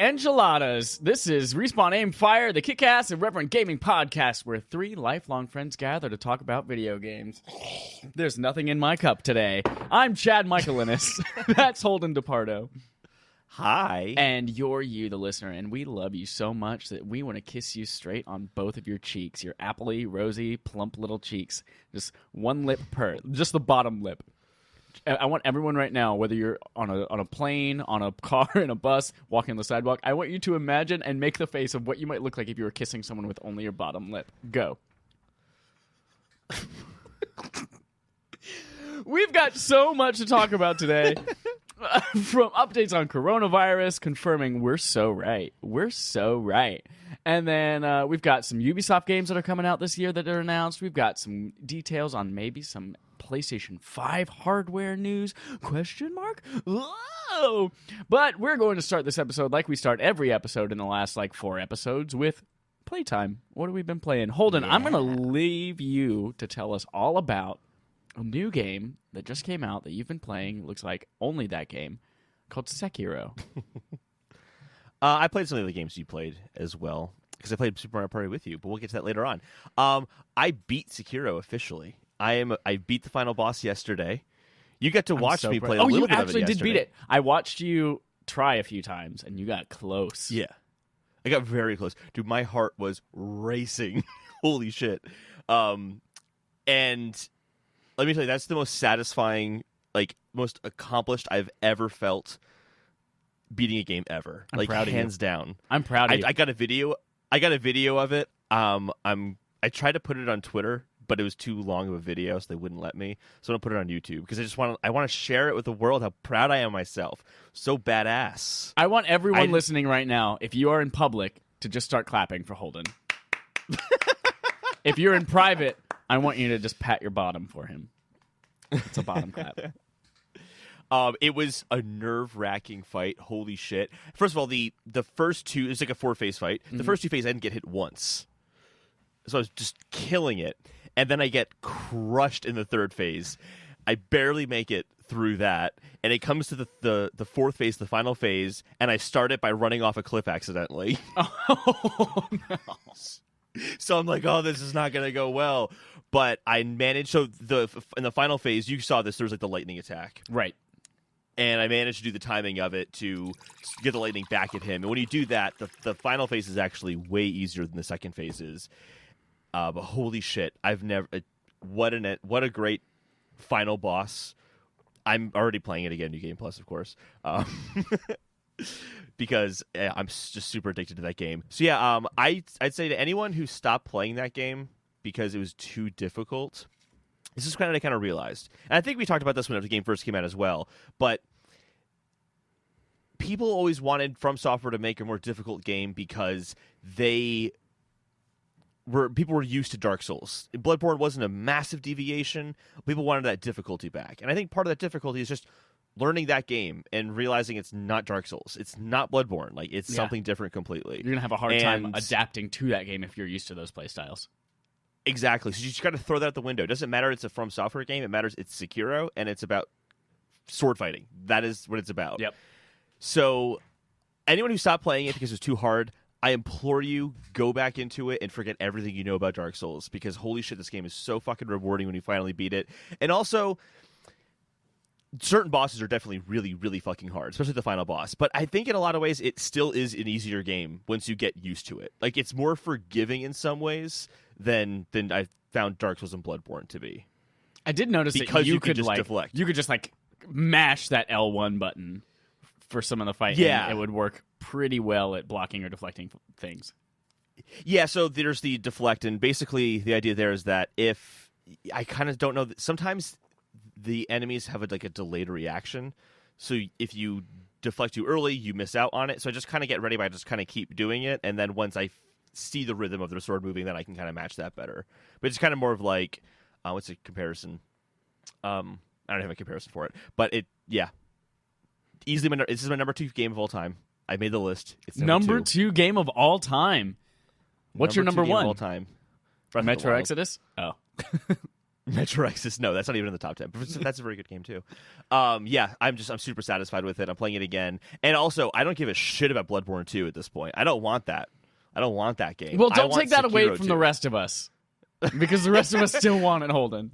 enchiladas. This is Respawn Aim Fire, the kick-ass irreverent gaming podcast where three lifelong friends gather to talk about video games. There's nothing in my cup today. I'm Chad Michaelinis. That's Holden DePardo. Hi. And you're you, the listener, and we love you so much that we want to kiss you straight on both of your cheeks, your appley, rosy, plump little cheeks. Just one lip per, just the bottom lip. I want everyone right now, whether you're on a plane, on a car, in a bus, walking on the sidewalk, I want you to imagine and make the face of what you might look like if you were kissing someone with only your bottom lip. Go. We've got so much to talk about today. From updates on coronavirus, confirming we're so right. We're so right. And then we've got some Ubisoft games that are coming out this year that are announced. We've got some details on maybe some PlayStation 5 hardware news? Question mark? Whoa! But we're going to start this episode like we start every episode in the last 4 episodes with playtime. What have we been playing? Holden, I'm going to leave you to tell us all about a new game that just came out that you've been playing, looks like only that game, called Sekiro. I played some of the games you played as well, because I played Super Mario Party with you, but we'll get to that later on. I beat Sekiro officially. I beat the final boss yesterday. You got to watch me play a little bit of it yesterday. Oh, you actually did beat it. I watched you try a few times, and you got close. Yeah. I got very close. Dude, my heart was racing. Holy shit. And let me tell you, that's the most satisfying, most accomplished I've ever felt beating a game ever. I'm proud of you. Hands down. I'm proud of you. I got a video of it. I tried to put it on Twitter, but it was too long of a video, so they wouldn't let me. So I'm gonna put it on YouTube because I want to share it with the world how proud I am of myself. So badass. I want everyone listening right now, if you are in public, to just start clapping for Holden. If you're in private, I want you to just pat your bottom for him. It's a bottom clap. It was a nerve-wracking fight. Holy shit. First of all, the first two, it's like a 4-phase fight. Mm-hmm. The first 2 phases, I didn't get hit once. So I was just killing it. And then I get crushed in the 3rd phase. I barely make it through that. And it comes to the 4th phase, the final phase, and I start it by running off a cliff accidentally. Oh, no. So I'm like, oh, this is not going to go well. But I managed. So in the final phase, you saw this. There was the lightning attack. Right. And I managed to do the timing of it to get the lightning back at him. And when you do that, the final phase is actually way easier than the second phase is. But holy shit, I've never. What a great final boss. I'm already playing it again, New Game Plus, of course. Because I'm just super addicted to that game. So yeah, I'd say to anyone who stopped playing that game because it was too difficult, this is kind of realized. And I think we talked about this when the game first came out as well, but people always wanted From Software to make a more difficult game because people were used to Dark Souls. Bloodborne wasn't a massive deviation. People wanted that difficulty back. And I think part of that difficulty is just learning that game and realizing it's not Dark Souls. It's not Bloodborne. It's something different completely. You're going to have a hard time adapting to that game if you're used to those playstyles. Exactly. So you just got to throw that out the window. It doesn't matter it's a From Software game. It matters it's Sekiro, and it's about sword fighting. That is what it's about. Yep. So anyone who stopped playing it because it was too hard, I implore you, go back into it and forget everything you know about Dark Souls, because holy shit, this game is so fucking rewarding when you finally beat it. And also, certain bosses are definitely really, really fucking hard, especially the final boss. But I think in a lot of ways, it still is an easier game once you get used to it. It's more forgiving in some ways than I found Dark Souls and Bloodborne to be. I did notice that you could just deflect. You could just mash that L1 button for some of the fight. Yeah, and it would work pretty well at blocking or deflecting things. Yeah, so there's the deflect, and basically the idea there is that if I kind of don't know, sometimes the enemies have a delayed reaction. So if you deflect too early, you miss out on it. So I just kind of get ready by just kind of keep doing it, and then once I see the rhythm of the sword moving, then I can kind of match that better. But it's kind of more of what's a comparison? I don't have a comparison for it, but easily this is my number 2 game of all time. I made the list. It's number 2 game of all time. What's your number 1? Of all time. Metro Exodus? Oh. Metro Exodus, no, that's not even in the top 10. But that's a very good game too. Yeah, I'm super satisfied with it. I'm playing it again, and also I don't give a shit about Bloodborne 2 at this point. I don't want that. I don't want that game. Well, don't take that away Sekiro from 2. the rest of us, because the rest of us still want it, Holden.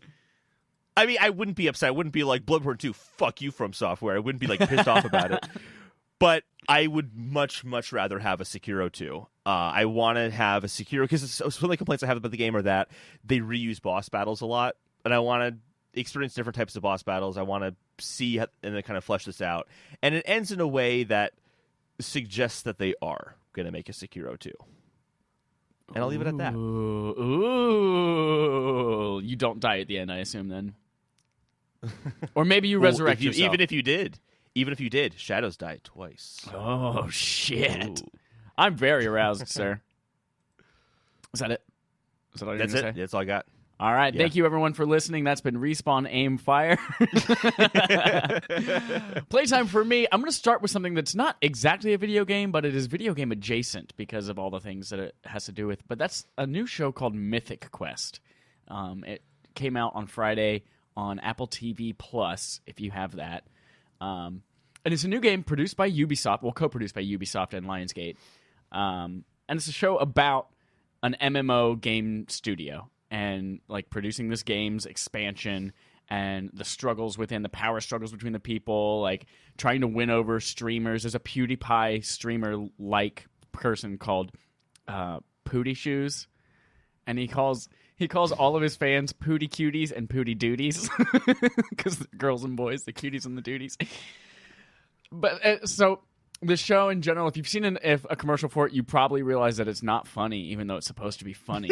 I mean, I wouldn't be upset. I wouldn't be like, Bloodborne 2, fuck you From Software. I wouldn't be like pissed off about it. But I would much, much rather have a Sekiro 2. I want to have a Sekiro, because some of the complaints I have about the game are that they reuse boss battles a lot, and I want to experience different types of boss battles. I want to see and then kind of flesh this out. And it ends in a way that suggests that they are going to make a Sekiro 2. And I'll leave it at that. Ooh. You don't die at the end, I assume, then. Or maybe you resurrect yourself. Even if you did, Shadows died twice. Oh, shit. Ooh. I'm very aroused, sir. Is that it? Is that all you're That's going it. to say? That's all I got. All right. Yeah. Thank you, everyone, for listening. That's been Respawn Aim Fire. Playtime for me. I'm going to start with something that's not exactly a video game, but it is video game adjacent because of all the things that it has to do with. But that's a new show called Mythic Quest. It came out on Friday on Apple TV Plus, if you have that. And it's a new game produced by Ubisoft, well, co-produced by Ubisoft and Lionsgate. And it's a show about an MMO game studio and like producing this game's expansion and the struggles within the power struggles between the people, like trying to win over streamers. There's a PewDiePie streamer-like person called Pootie Shoes, and he calls all of his fans Pootie Cuties and Pootie Duties because girls and boys, the cuties and the duties. But so the show in general, if you've seen a commercial for it, you probably realize that it's not funny, even though it's supposed to be funny.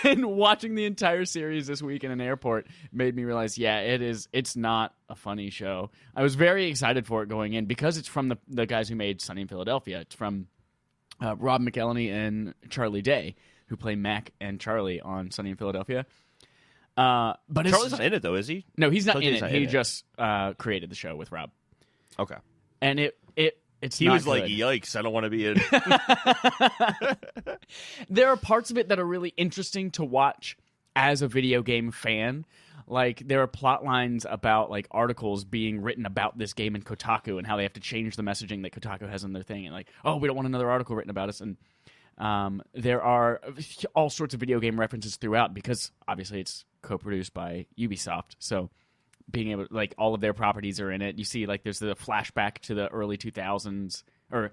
And watching the entire series this week in an airport made me realize, yeah, it's not a funny show. I was very excited for it going in because it's from the guys who made Sunny in Philadelphia. It's from Rob McElhenney and Charlie Day, who play Mac and Charlie on Sunny in Philadelphia. But Charlie's not in it, though, is he? No, he's not in it. He just created the show with Rob. Okay. And it's he not was good. like, yikes, I don't want to be in. There are parts of it that are really interesting to watch as a video game fan. Like, there are plot lines about, like, articles being written about this game in Kotaku and how they have to change the messaging that Kotaku has in their thing. And, like, oh, we don't want another article written about us. And there are all sorts of video game references throughout because, obviously, it's co-produced by Ubisoft. So being able, like, all of their properties are in it. You see, like, there's the flashback to the early 2000s, or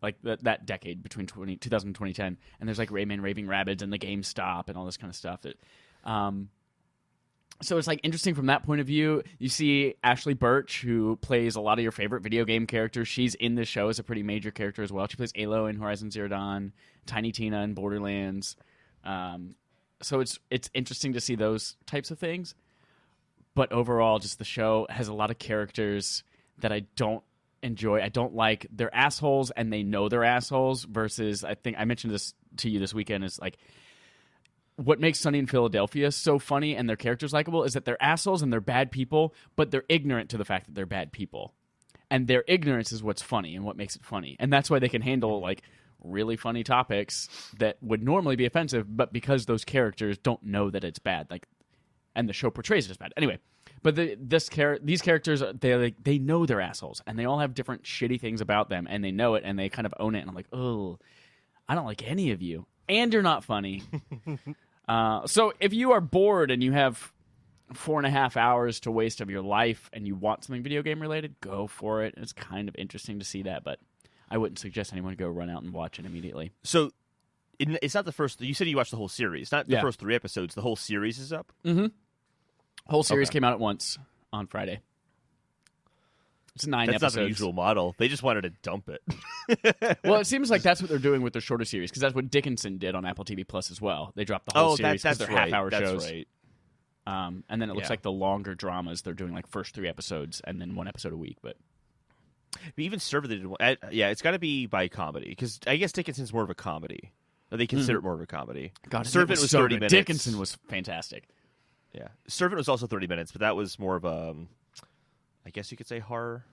like that decade between 2000 and 2010, and there's like Rayman Raving Rabbids and the GameStop and all this kind of stuff. So it's like interesting from that point of view. You see Ashley Birch, who plays a lot of your favorite video game characters. She's in this show as a pretty major character as well. She plays Alo in Horizon Zero Dawn, Tiny Tina in Borderlands. So it's interesting to see those types of things. But overall, just the show has a lot of characters that I don't enjoy. I don't like. They're assholes, and they know they're assholes, versus, I think I mentioned this to you this weekend, is like, what makes Sunny in Philadelphia so funny and their characters likable is that they're assholes and they're bad people, but they're ignorant to the fact that they're bad people. And their ignorance is what's funny and what makes it funny. And that's why they can handle, like, really funny topics that would normally be offensive, but because those characters don't know that it's bad, like, and the show portrays it as bad. Anyway, but these characters, they know they're assholes, and they all have different shitty things about them, and they know it, and they kind of own it. And I'm like, oh, I don't like any of you, and you're not funny. So if you are bored and you have 4.5 hours to waste of your life, and you want something video game related, go for it. It's kind of interesting to see that, but I wouldn't suggest anyone go run out and watch it immediately. So it's not the first. You said you watched the whole series, not the first 3 episodes. The whole series is up. Mm-hmm. Whole series came out at once on Friday. It's 9 episodes. That's not the usual model. They just wanted to dump it. Well, it seems like that's what they're doing with their shorter series, because that's what Dickinson did on Apple TV Plus as well. They dropped the whole series because they're half-hour shows. That's right. And then it looks like the longer dramas, they're doing like first 3 episodes and then 1 episode a week. But even Servant did one. Yeah, it's got to be by comedy, because I guess Dickinson's more of a comedy. They consider it more of a comedy. God, Servant was so 30 good. minutes. Dickinson was fantastic. Yeah, Servant was also 30 minutes, but that was more of a, I guess you could say, horror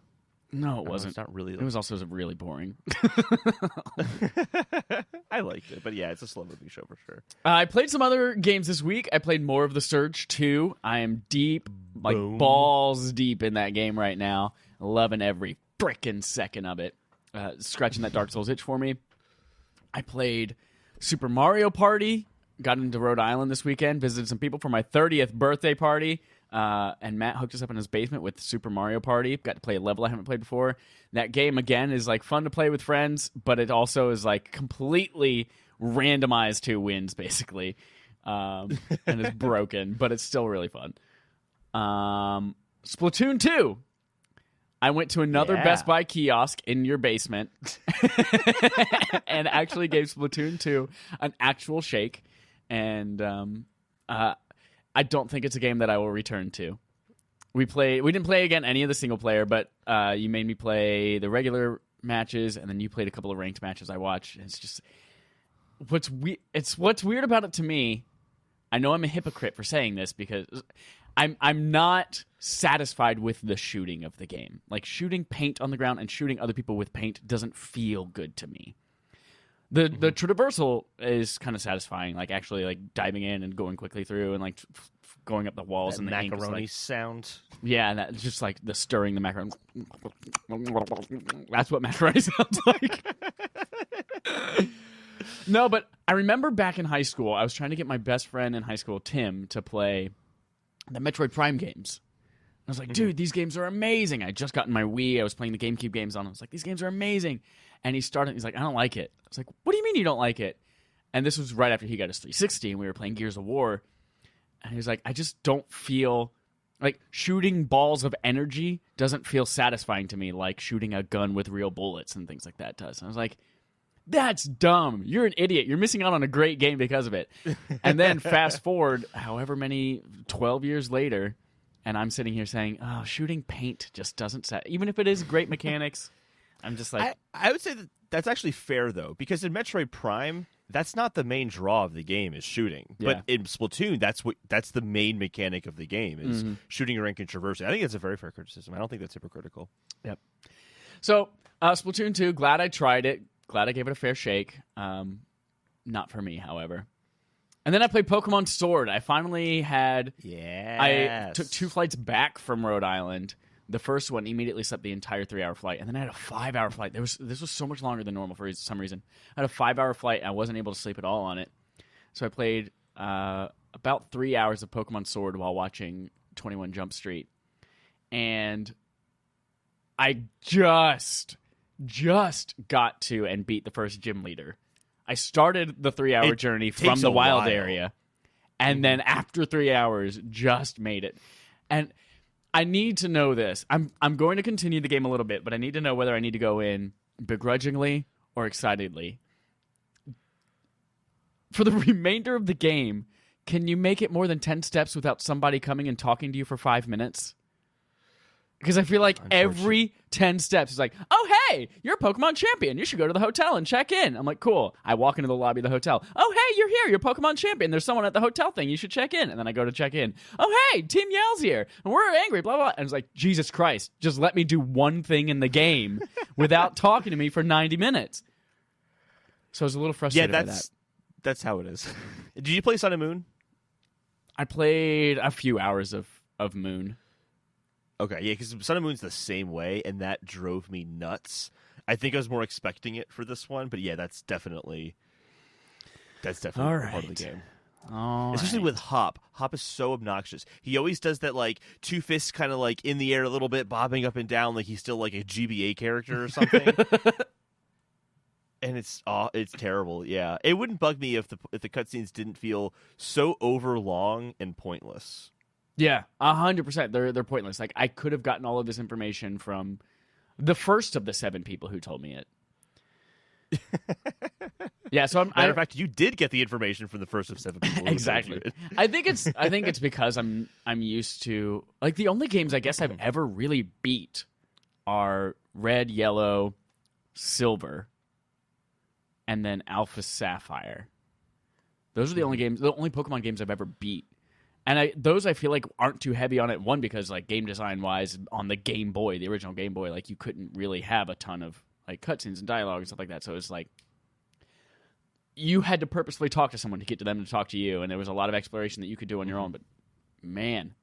No, it wasn't. It's not really. It was also really boring. I liked it, but yeah, it's a slow moving show for sure. I played some other games this week. I played more of The Surge 2. I am deep, like Boom. balls deep in that game right now. Loving every frickin' second of it. Scratching that Dark Souls itch for me. I played Super Mario Party. Got into Rhode Island this weekend. Visited some people for my 30th birthday party. And Matt hooked us up in his basement with Super Mario Party. Got to play a level I haven't played before. That game, again, is like fun to play with friends, but it also is like completely randomized who wins, basically. And it's broken, but it's still really fun. Splatoon 2. I went to another Best Buy kiosk in your basement and actually gave Splatoon 2 an actual shake. And I don't think it's a game that I will return to. We didn't play again any of the single player, but you made me play the regular matches, and then you played a couple of ranked matches I watched. It's just what's weird about it to me. I know I'm a hypocrite for saying this because I'm not satisfied with the shooting of the game. Like shooting paint on the ground and shooting other people with paint doesn't feel good to me. The traversal is kind of satisfying, like actually like diving in and going quickly through and like going up the walls and the macaroni ink sound. Yeah, and that's just like the stirring the macaroni. That's what macaroni sounds like. No, but I remember back in high school, I was trying to get my best friend in high school, Tim, to play the Metroid Prime games. I was like, dude, these games are amazing. I had just gotten my Wii. I was playing the GameCube games on it. I was like, these games are amazing. And he's like, I don't like it. I was like, what do you mean you don't like it? And this was right after he got his 360 and we were playing Gears of War. And he was like, I just don't feel like shooting balls of energy doesn't feel satisfying to me like shooting a gun with real bullets and things like that does. And I was like, that's dumb. You're an idiot. You're missing out on a great game because of it. And then fast forward however many 12 years later, and I'm sitting here saying, oh, shooting paint just doesn't even if it is great mechanics, I'm just like... I would say that's actually fair, though, because in Metroid Prime, that's not the main draw of the game is shooting. Yeah. But in Splatoon, that's the main mechanic of the game is shooting your rank and traversing. I think that's a very fair criticism. I don't think that's hypocritical. Yep. So, Splatoon 2, glad I tried it. Glad I gave it a fair shake. Not for me, however. And then I played Pokemon Sword. I finally had... Yes. I took 2 flights back from Rhode Island. The first one immediately slept the entire 3-hour flight. And then I had a 5-hour flight. This was so much longer than normal for some reason. I had a 5-hour flight, and I wasn't able to sleep at all on it. So I played about 3 hours of Pokemon Sword while watching 21 Jump Street. And I just got to and beat the first gym leader. I started the 3-hour journey from the wild area, and then after 3 hours, just made it. And I need to know this. I'm going to continue the game a little bit, but I need to know whether I need to go in begrudgingly or excitedly. For the remainder of the game, can you make it more than 10 steps without somebody coming and talking to you for 5 minutes? Because I feel like every 10 steps is like, oh, hey, you're a Pokemon champion. You should go to the hotel and check in. I'm like, cool. I walk into the lobby of the hotel. Oh, hey, you're here. You're a Pokemon champion. There's someone at the hotel thing. You should check in. And then I go to check in. Oh, hey, Team Yell's here. And we're angry, blah, blah, blah. And it's like, Jesus Christ, just let me do one thing in the game without talking to me for 90 minutes. So I was a little frustrated by that. That's how it is. Did you play Sun and Moon? I played a few hours of Moon. Okay, yeah, because Sun and Moon's the same way, and that drove me nuts. I think I was more expecting it for this one, but yeah, that's definitely part of the game. Especially with Hop. Hop is so obnoxious. He always does that, like, 2 fists kind of, like, in the air a little bit, bobbing up and down like he's still, like, a GBA character or something. And it's terrible, yeah. It wouldn't bug me if the cutscenes didn't feel so overlong and pointless. Yeah, 100%. They're pointless. Like, I could have gotten all of this information from the first of the 7 people who told me it. Yeah, so matter of fact, you did get the information from the first of 7 people. Exactly. I think it's because I'm used to, like, the only games I guess I've ever really beat are Red, Yellow, Silver, and then Alpha Sapphire. Those are the only Pokemon games I've ever beat. And those I feel like aren't too heavy on it. One, because like game design wise, on the Game Boy, the original Game Boy, like you couldn't really have a ton of like cutscenes and dialogue and stuff like that. So it's like you had to purposefully talk to someone to get to them to talk to you, and there was a lot of exploration that you could do on your own. But man,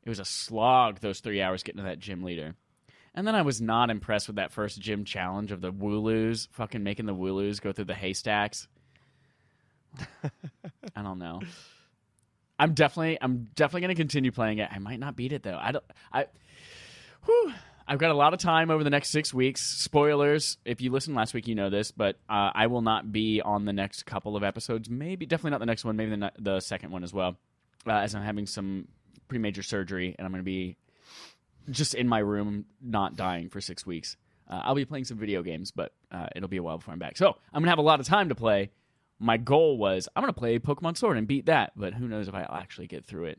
it was a slog those 3 hours getting to that gym leader. And then I was not impressed with that first gym challenge of the Wooloos, fucking making the Wooloos go through the haystacks. I don't know. I'm definitely going to continue playing it. I might not beat it though. I've got a lot of time over the next 6 weeks. Spoilers, if you listened last week, you know this, but I will not be on the next couple of episodes. Definitely not the next one, maybe the second one as well, as I'm having some pre-major surgery, and I'm going to be just in my room, not dying for 6 weeks. I'll be playing some video games, but it'll be a while before I'm back. So I'm going to have a lot of time to play. My goal was I'm going to play Pokemon Sword and beat that, but who knows if I'll actually get through it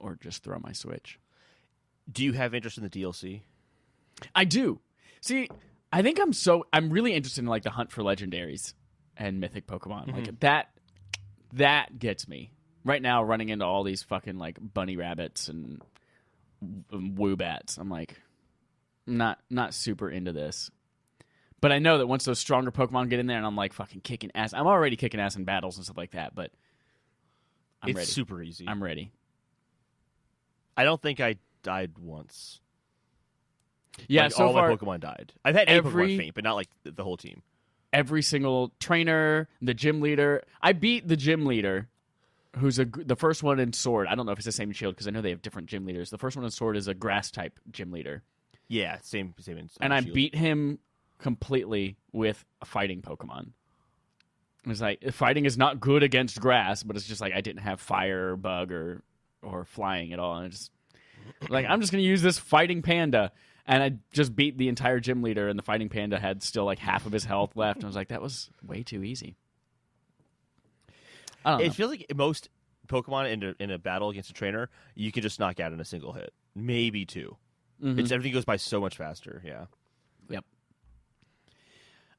or just throw my Switch. Do you have interest in the DLC? I do. See, I think I'm really interested in like the hunt for legendaries and mythic Pokemon. Like that gets me. Right now, running into all these fucking like bunny rabbits and woobats, I'm like not super into this. But I know that once those stronger Pokemon get in there, and I'm like fucking kicking ass. I'm already kicking ass in battles and stuff like that, but I'm ready. It's super easy. I'm ready. I don't think I died once. Yeah, like, so all far my Pokemon died. I've had a Pokemon faint, but not like the whole team. Every single trainer, the gym leader. I beat the gym leader, who's the first one in Sword. I don't know if it's the same in Shield because I know they have different gym leaders. The first one in Sword is a grass type gym leader. Yeah, same in and I Shield. beat him completely with a fighting Pokemon. It was like fighting is not good against grass, but it's just like I didn't have fire, bug, or flying at all. And I just like I'm just gonna use this fighting panda, and I just beat the entire gym leader, and the fighting panda had still like half of his health left. And I was like, that was way too easy. I don't know. It feels like most Pokemon in a battle against a trainer, you can just knock out in a single hit, maybe two. Everything goes by so much faster. Yeah. Yep.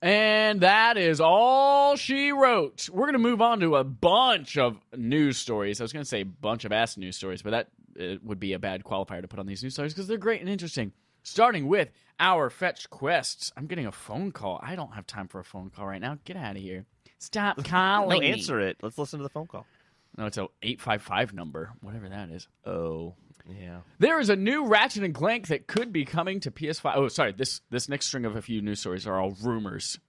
And that is all she wrote. We're going to move on to a bunch of news stories. I was going to say bunch of ass news stories, but that would be a bad qualifier to put on these news stories because they're great and interesting. Starting with our fetch quests. I'm getting a phone call. I don't have time for a phone call right now. Get out of here. Stop calling No, me. answer it. Let's listen to the phone call. No, it's a 855 number, whatever that is. Oh, yeah. There is a new Ratchet and Clank that could be coming to PS5. Oh, sorry. This next string of a few news stories are all rumors.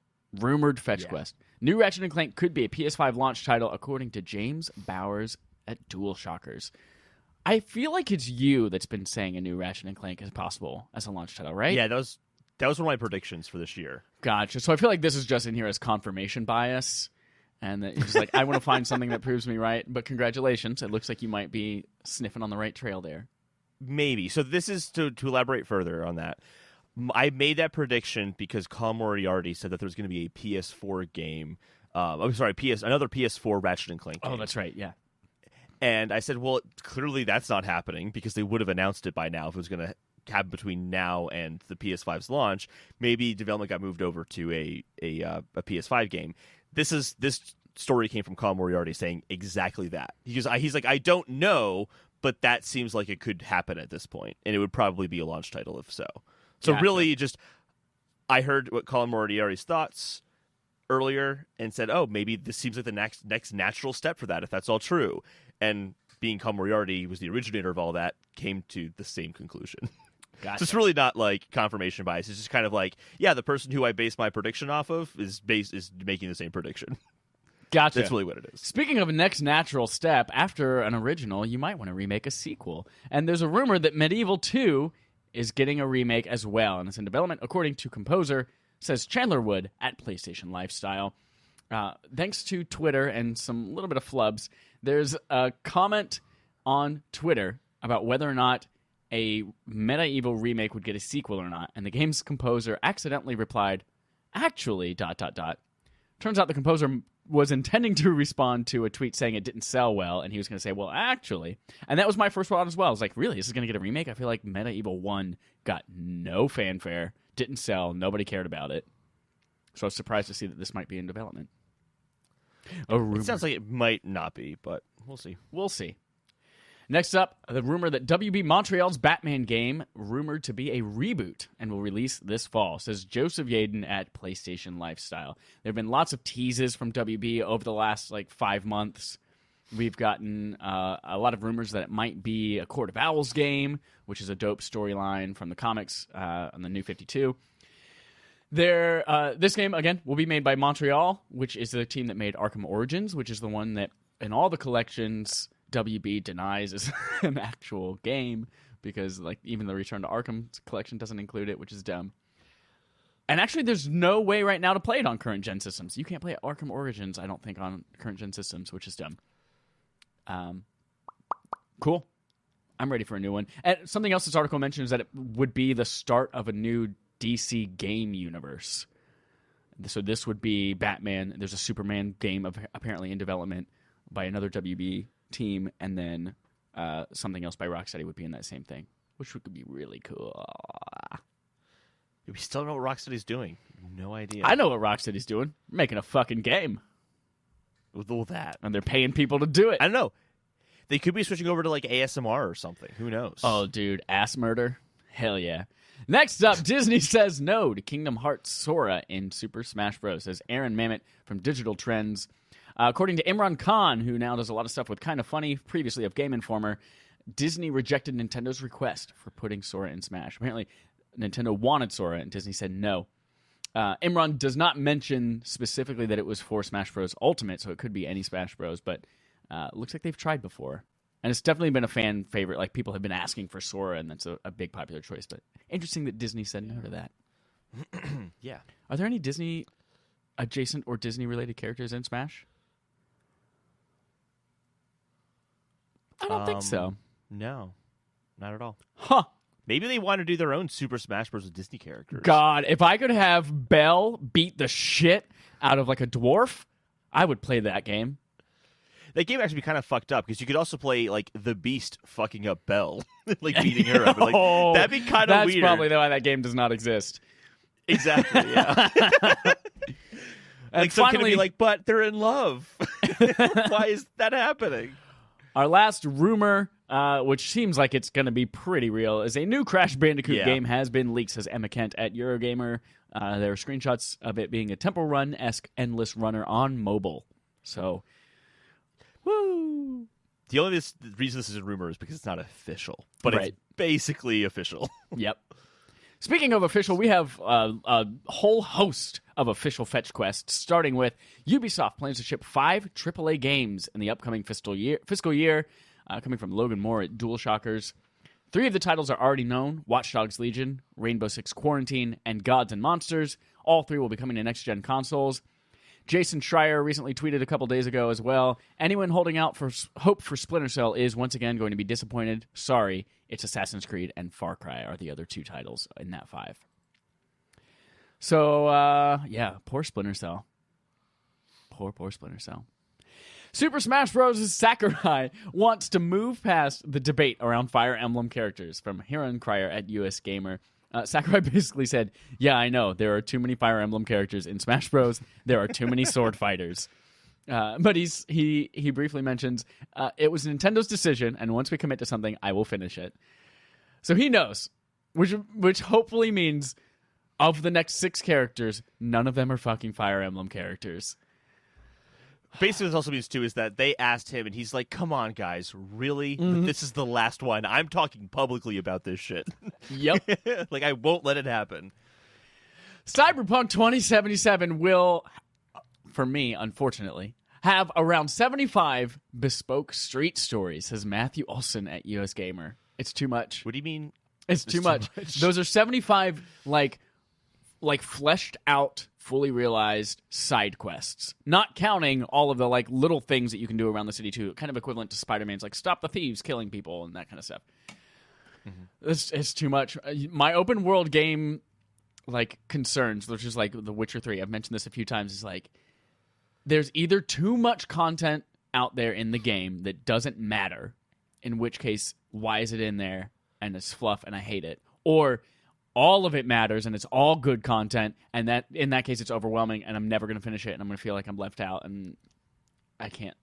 Rumored fetch quest. New Ratchet and Clank could be a PS5 launch title, according to James Bowers at DualShockers. I feel like it's you that's been saying a new Ratchet and Clank is possible as a launch title, right? Yeah, that was one of my predictions for this year. Gotcha. So I feel like this is just in here as confirmation bias. And that it's like, I want to find something that proves me right. But congratulations. It looks like you might be sniffing on the right trail there. Maybe. So this is to elaborate further on that. I made that prediction because Colin already said that there's going to be a PS4 game. Another PS4 Ratchet and Clank game. Oh, that's right. Yeah. And I said, well, clearly that's not happening because they would have announced it by now if it was going to happen between now and the PS5's launch. Maybe development got moved over to a PS5 game. This story came from Colin Moriarty saying exactly that. He's like, I don't know, but that seems like it could happen at this point, and it would probably be a launch title if so. So really, just I heard what Colin Moriarty's thoughts earlier and said, oh, maybe this seems like the next natural step for that if that's all true. And being Colin Moriarty was the originator of all that, came to the same conclusion. Gotcha. So it's really not like confirmation bias. It's just kind of like, yeah, the person who I base my prediction off of is making the same prediction. Gotcha. That's really what it is. Speaking of a next natural step, after an original, you might want to remake a sequel. And there's a rumor that Medieval 2 is getting a remake as well, and it's in development, according to Composer, says Chandler Wood at PlayStation Lifestyle. Thanks to Twitter and some little bit of flubs, there's a comment on Twitter about whether or not a Medieval remake would get a sequel or not, and the game's composer accidentally replied, actually, ... Turns out the composer was intending to respond to a tweet saying it didn't sell well, and he was going to say, well, actually. And that was my first thought as well. I was like, really? This is going to get a remake? I feel like Medieval 1 got no fanfare, didn't sell, nobody cared about it. So I was surprised to see that this might be in development. It sounds like it might not be, but we'll see. We'll see. Next up, the rumor that WB Montreal's Batman game rumored to be a reboot and will release this fall, says Joseph Yaden at PlayStation Lifestyle. There have been lots of teases from WB over the last 5 months. We've gotten a lot of rumors that it might be a Court of Owls game, which is a dope storyline from the comics on the New 52. This game, again, will be made by Montreal, which is the team that made Arkham Origins, which is the one that in all the collections WB denies is an actual game because even the Return to Arkham collection doesn't include it, which is dumb. And actually, there's no way right now to play it on current gen systems. You can't play Arkham Origins, I don't think, on current gen systems, which is dumb. Cool. I'm ready for a new one. And something else this article mentions that it would be the start of a new DC game universe. So this would be Batman. There's a Superman game apparently in development by another WB team, and then something else by Rocksteady would be in that same thing, which would be really cool. We still don't know what Rocksteady's doing. No idea. I know what Rocksteady's doing. Making a fucking game. With all that. And they're paying people to do it. I don't know. They could be switching over to ASMR or something. Who knows? Oh, dude. Ass murder? Hell yeah. Next up, Disney says no to Kingdom Hearts Sora in Super Smash Bros., says Aaron Mamet from Digital Trends. According to Imran Khan, who now does a lot of stuff with Kinda Funny, previously of Game Informer, Disney rejected Nintendo's request for putting Sora in Smash. Apparently, Nintendo wanted Sora, and Disney said no. Imran does not mention specifically that it was for Smash Bros. Ultimate, so it could be any Smash Bros., but looks like they've tried before. And it's definitely been a fan favorite. People have been asking for Sora, and that's a big popular choice. But interesting that Disney said no to that. Yeah. Are there any Disney-adjacent or Disney-related characters in Smash? I don't think so. No, not at all. Huh. Maybe they want to do their own Super Smash Bros. With Disney characters. God, if I could have Belle beat the shit out of a dwarf, I would play that game. That game actually be kind of fucked up because you could also play the Beast fucking up Belle, beating her up. That'd be kind of weird. That's probably why that game does not exist. Exactly. Yeah. And finally, be but they're in love. Why is that happening? Our last rumor, which seems like it's going to be pretty real, is a new Crash Bandicoot game has been leaked, says Emma Kent at Eurogamer. There are screenshots of it being a Temple Run-esque endless runner on mobile. So, woo! The only reason this is a rumor is because it's not official, but it's basically official. Yep. Speaking of official, we have a whole host of official fetch quests, starting with Ubisoft plans to ship 5 AAA games in the upcoming fiscal year, coming from Logan Moore at DualShockers. 3 of the titles are already known: Watch Dogs Legion, Rainbow Six Quarantine, and Gods and Monsters. All 3 will be coming to next-gen consoles. Jason Schreier recently tweeted a couple days ago as well, anyone holding out for hope for Splinter Cell is once again going to be disappointed. Sorry, it's Assassin's Creed and Far Cry are the other 2 titles in that 5. So, poor Splinter Cell. Poor Splinter Cell. Super Smash Bros.' Sakurai wants to move past the debate around Fire Emblem characters, from Hiron Cryer at US Gamer. Sakurai basically said, yeah, I know, there are too many Fire Emblem characters in Smash Bros. There are too many sword fighters. But he briefly mentions, it was Nintendo's decision, and once we commit to something, I will finish it. So he knows, which hopefully means of the next 6 characters, none of them are fucking Fire Emblem characters. Basically, what this also means, too, is that they asked him, and he's like, come on, guys, really? Mm-hmm. This is the last one. I'm talking publicly about this shit. Yep. I won't let it happen. Cyberpunk 2077 will, for me, unfortunately, have around 75 bespoke street stories, says Matthew Olson at US Gamer. It's too much. What do you mean? It's too much. Those are 75, fleshed out, fully realized side quests, not counting all of the little things that you can do around the city too, kind of equivalent to Spider-Man's stop the thieves killing people and that kind of stuff. Mm-hmm. It's too much. My open world game concerns, which is The Witcher 3, I've mentioned this a few times, is there's either too much content out there in the game that doesn't matter, in which case why is it in there and it's fluff and I hate it, or all of it matters and it's all good content, and that in that case it's overwhelming and I'm never going to finish it and I'm going to feel like I'm left out, and I can't.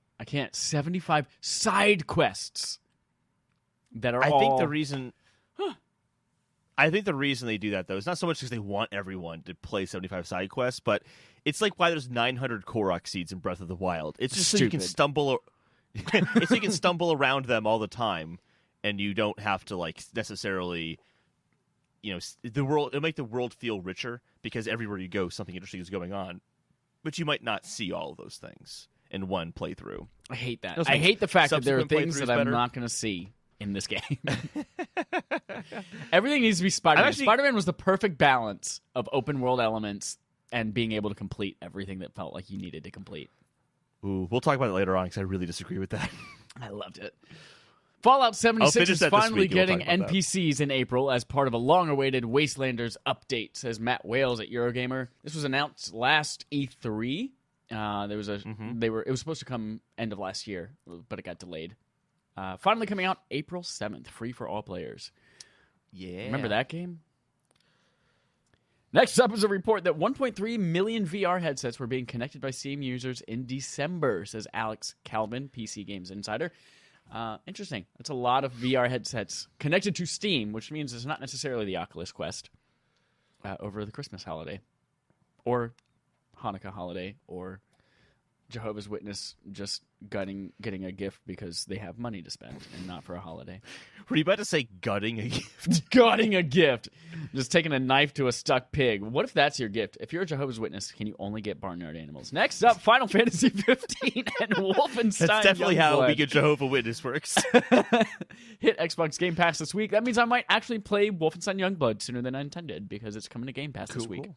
75 side quests. that are I all... think the reason they do that, though, is not so much because they want everyone to play 75 side quests, but it's like why there's 900 Korok seeds in Breath of the Wild. It's just so you can stumble. It's so you can stumble around them all the time, and you don't have to like necessarily, the world. It'll make the world feel richer because everywhere you go, something interesting is going on, but you might not see all of those things in one playthrough. I hate that. I hate the fact that there are things that I'm better. not going to see in this game. Everything needs to be Spider-Man. Spider-Man was the perfect balance of open world elements and being able to complete everything that felt like you needed to complete. Ooh, we'll talk about it later on because I really disagree with that. I loved it. Fallout 76 is finally getting NPCs in April as part of a long-awaited Wastelanders update, says Matt Wales at Eurogamer. This was announced last E3. It was supposed to come end of last year, but it got delayed. Finally coming out April 7th, free for all players. Yeah. Remember that game? Next up is a report that 1.3 million VR headsets were being connected by Steam users in December, says Alex Calvin, PC Games Insider. Interesting. That's a lot of VR headsets connected to Steam, which means it's not necessarily the Oculus Quest over the Christmas holiday or Hanukkah holiday or Jehovah's Witness just getting a gift because they have money to spend and not for a holiday. Were you about to say gutting a gift? Gutting a gift. Just taking a knife to a stuck pig. What if that's your gift? If you're a Jehovah's Witness, can you only get barnyard animals? Next up, Final Fantasy 15 and Wolfenstein. That's definitely how Youngblood. being a Jehovah's Witness works. Hit Xbox Game Pass this week. That means I might actually play Wolfenstein Youngblood sooner than I intended because it's coming to Game Pass this week. Cool.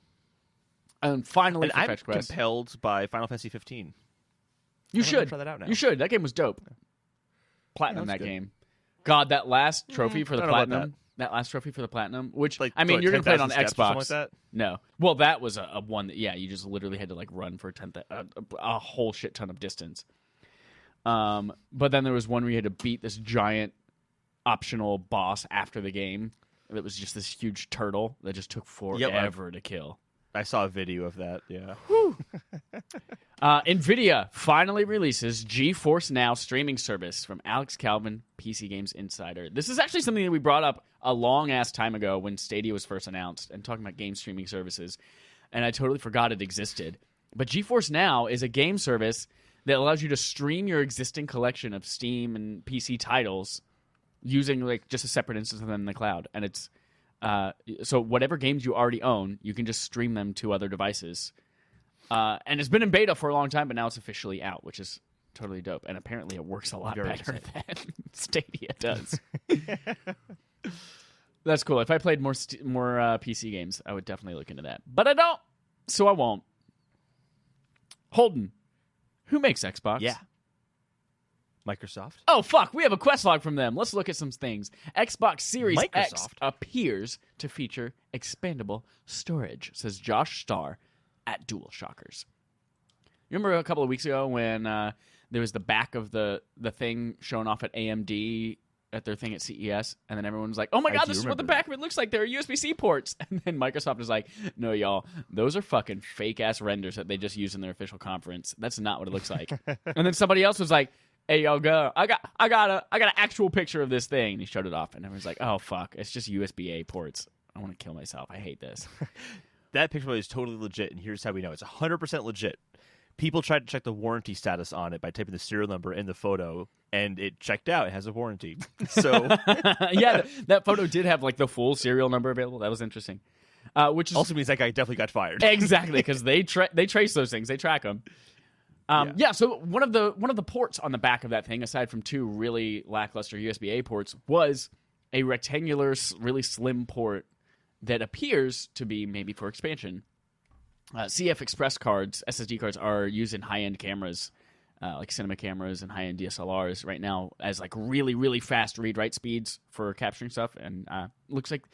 And finally, and for I'm Fetch Quest. compelled by Final Fantasy 15. You should try that out now. You should. That game was dope. Platinum that game. God, that last trophy for the platinum. That last trophy for the platinum, which you're gonna play it on Xbox. Like that? No, well, that was a one that you just literally had to like run for a whole shit ton of distance. But then there was one where you had to beat this giant optional boss after the game. That was just this huge turtle that just took forever to kill. I saw a video of that. Yeah. NVIDIA finally releases GeForce Now streaming service from Alex Calvin, PC Games Insider. This is actually something that we brought up a long-ass time ago when Stadia was first announced and talking about game streaming services, and I totally forgot it existed. But GeForce Now is a game service that allows you to stream your existing collection of Steam and PC titles using like just a separate instance of them in the cloud. And it's so whatever games you already own, you can just stream them to other devices. And it's been in beta for a long time, but now it's officially out, which is totally dope. And apparently it works a lot better than Stadia does. That's cool. If I played more PC games, I would definitely look into that. But I don't, so I won't. Holden, who makes Xbox? Yeah. Microsoft. Oh, fuck. We have a quest log from them. Let's look at some things. Xbox Series X appears to feature expandable storage, says Josh Starr at DualShockers. You remember a couple of weeks ago when there was the back of the thing shown off at AMD at their thing at CES, and then everyone was like, oh my god, this is what the back of it looks like. There are USB-C ports. And then Microsoft was like, no, y'all, those are fucking fake-ass renders that they just used in their official conference. That's not what it looks like. And then somebody else was like, hey, y'all, go. I got an actual picture of this thing. And he showed it off, and everyone's like, oh, fuck, it's just USB-A ports. I want to kill myself. I hate this. That picture is totally legit, and here's how we know. It's 100% legit. People tried to check the warranty status on it by typing the serial number in the photo, and it checked out. It has a warranty. So yeah, that photo did have like the full serial number available. That was interesting. Which is also means that guy definitely got fired. Exactly, because they trace those things. They track them. So one of the ports on the back of that thing, aside from two really lackluster USB-A ports, was a rectangular, really slim port that appears to be maybe for expansion. CF Express cards, SSD cards, are used in high-end cameras, like cinema cameras and high-end DSLRs right now as like really, really fast read-write speeds for capturing stuff. And looks like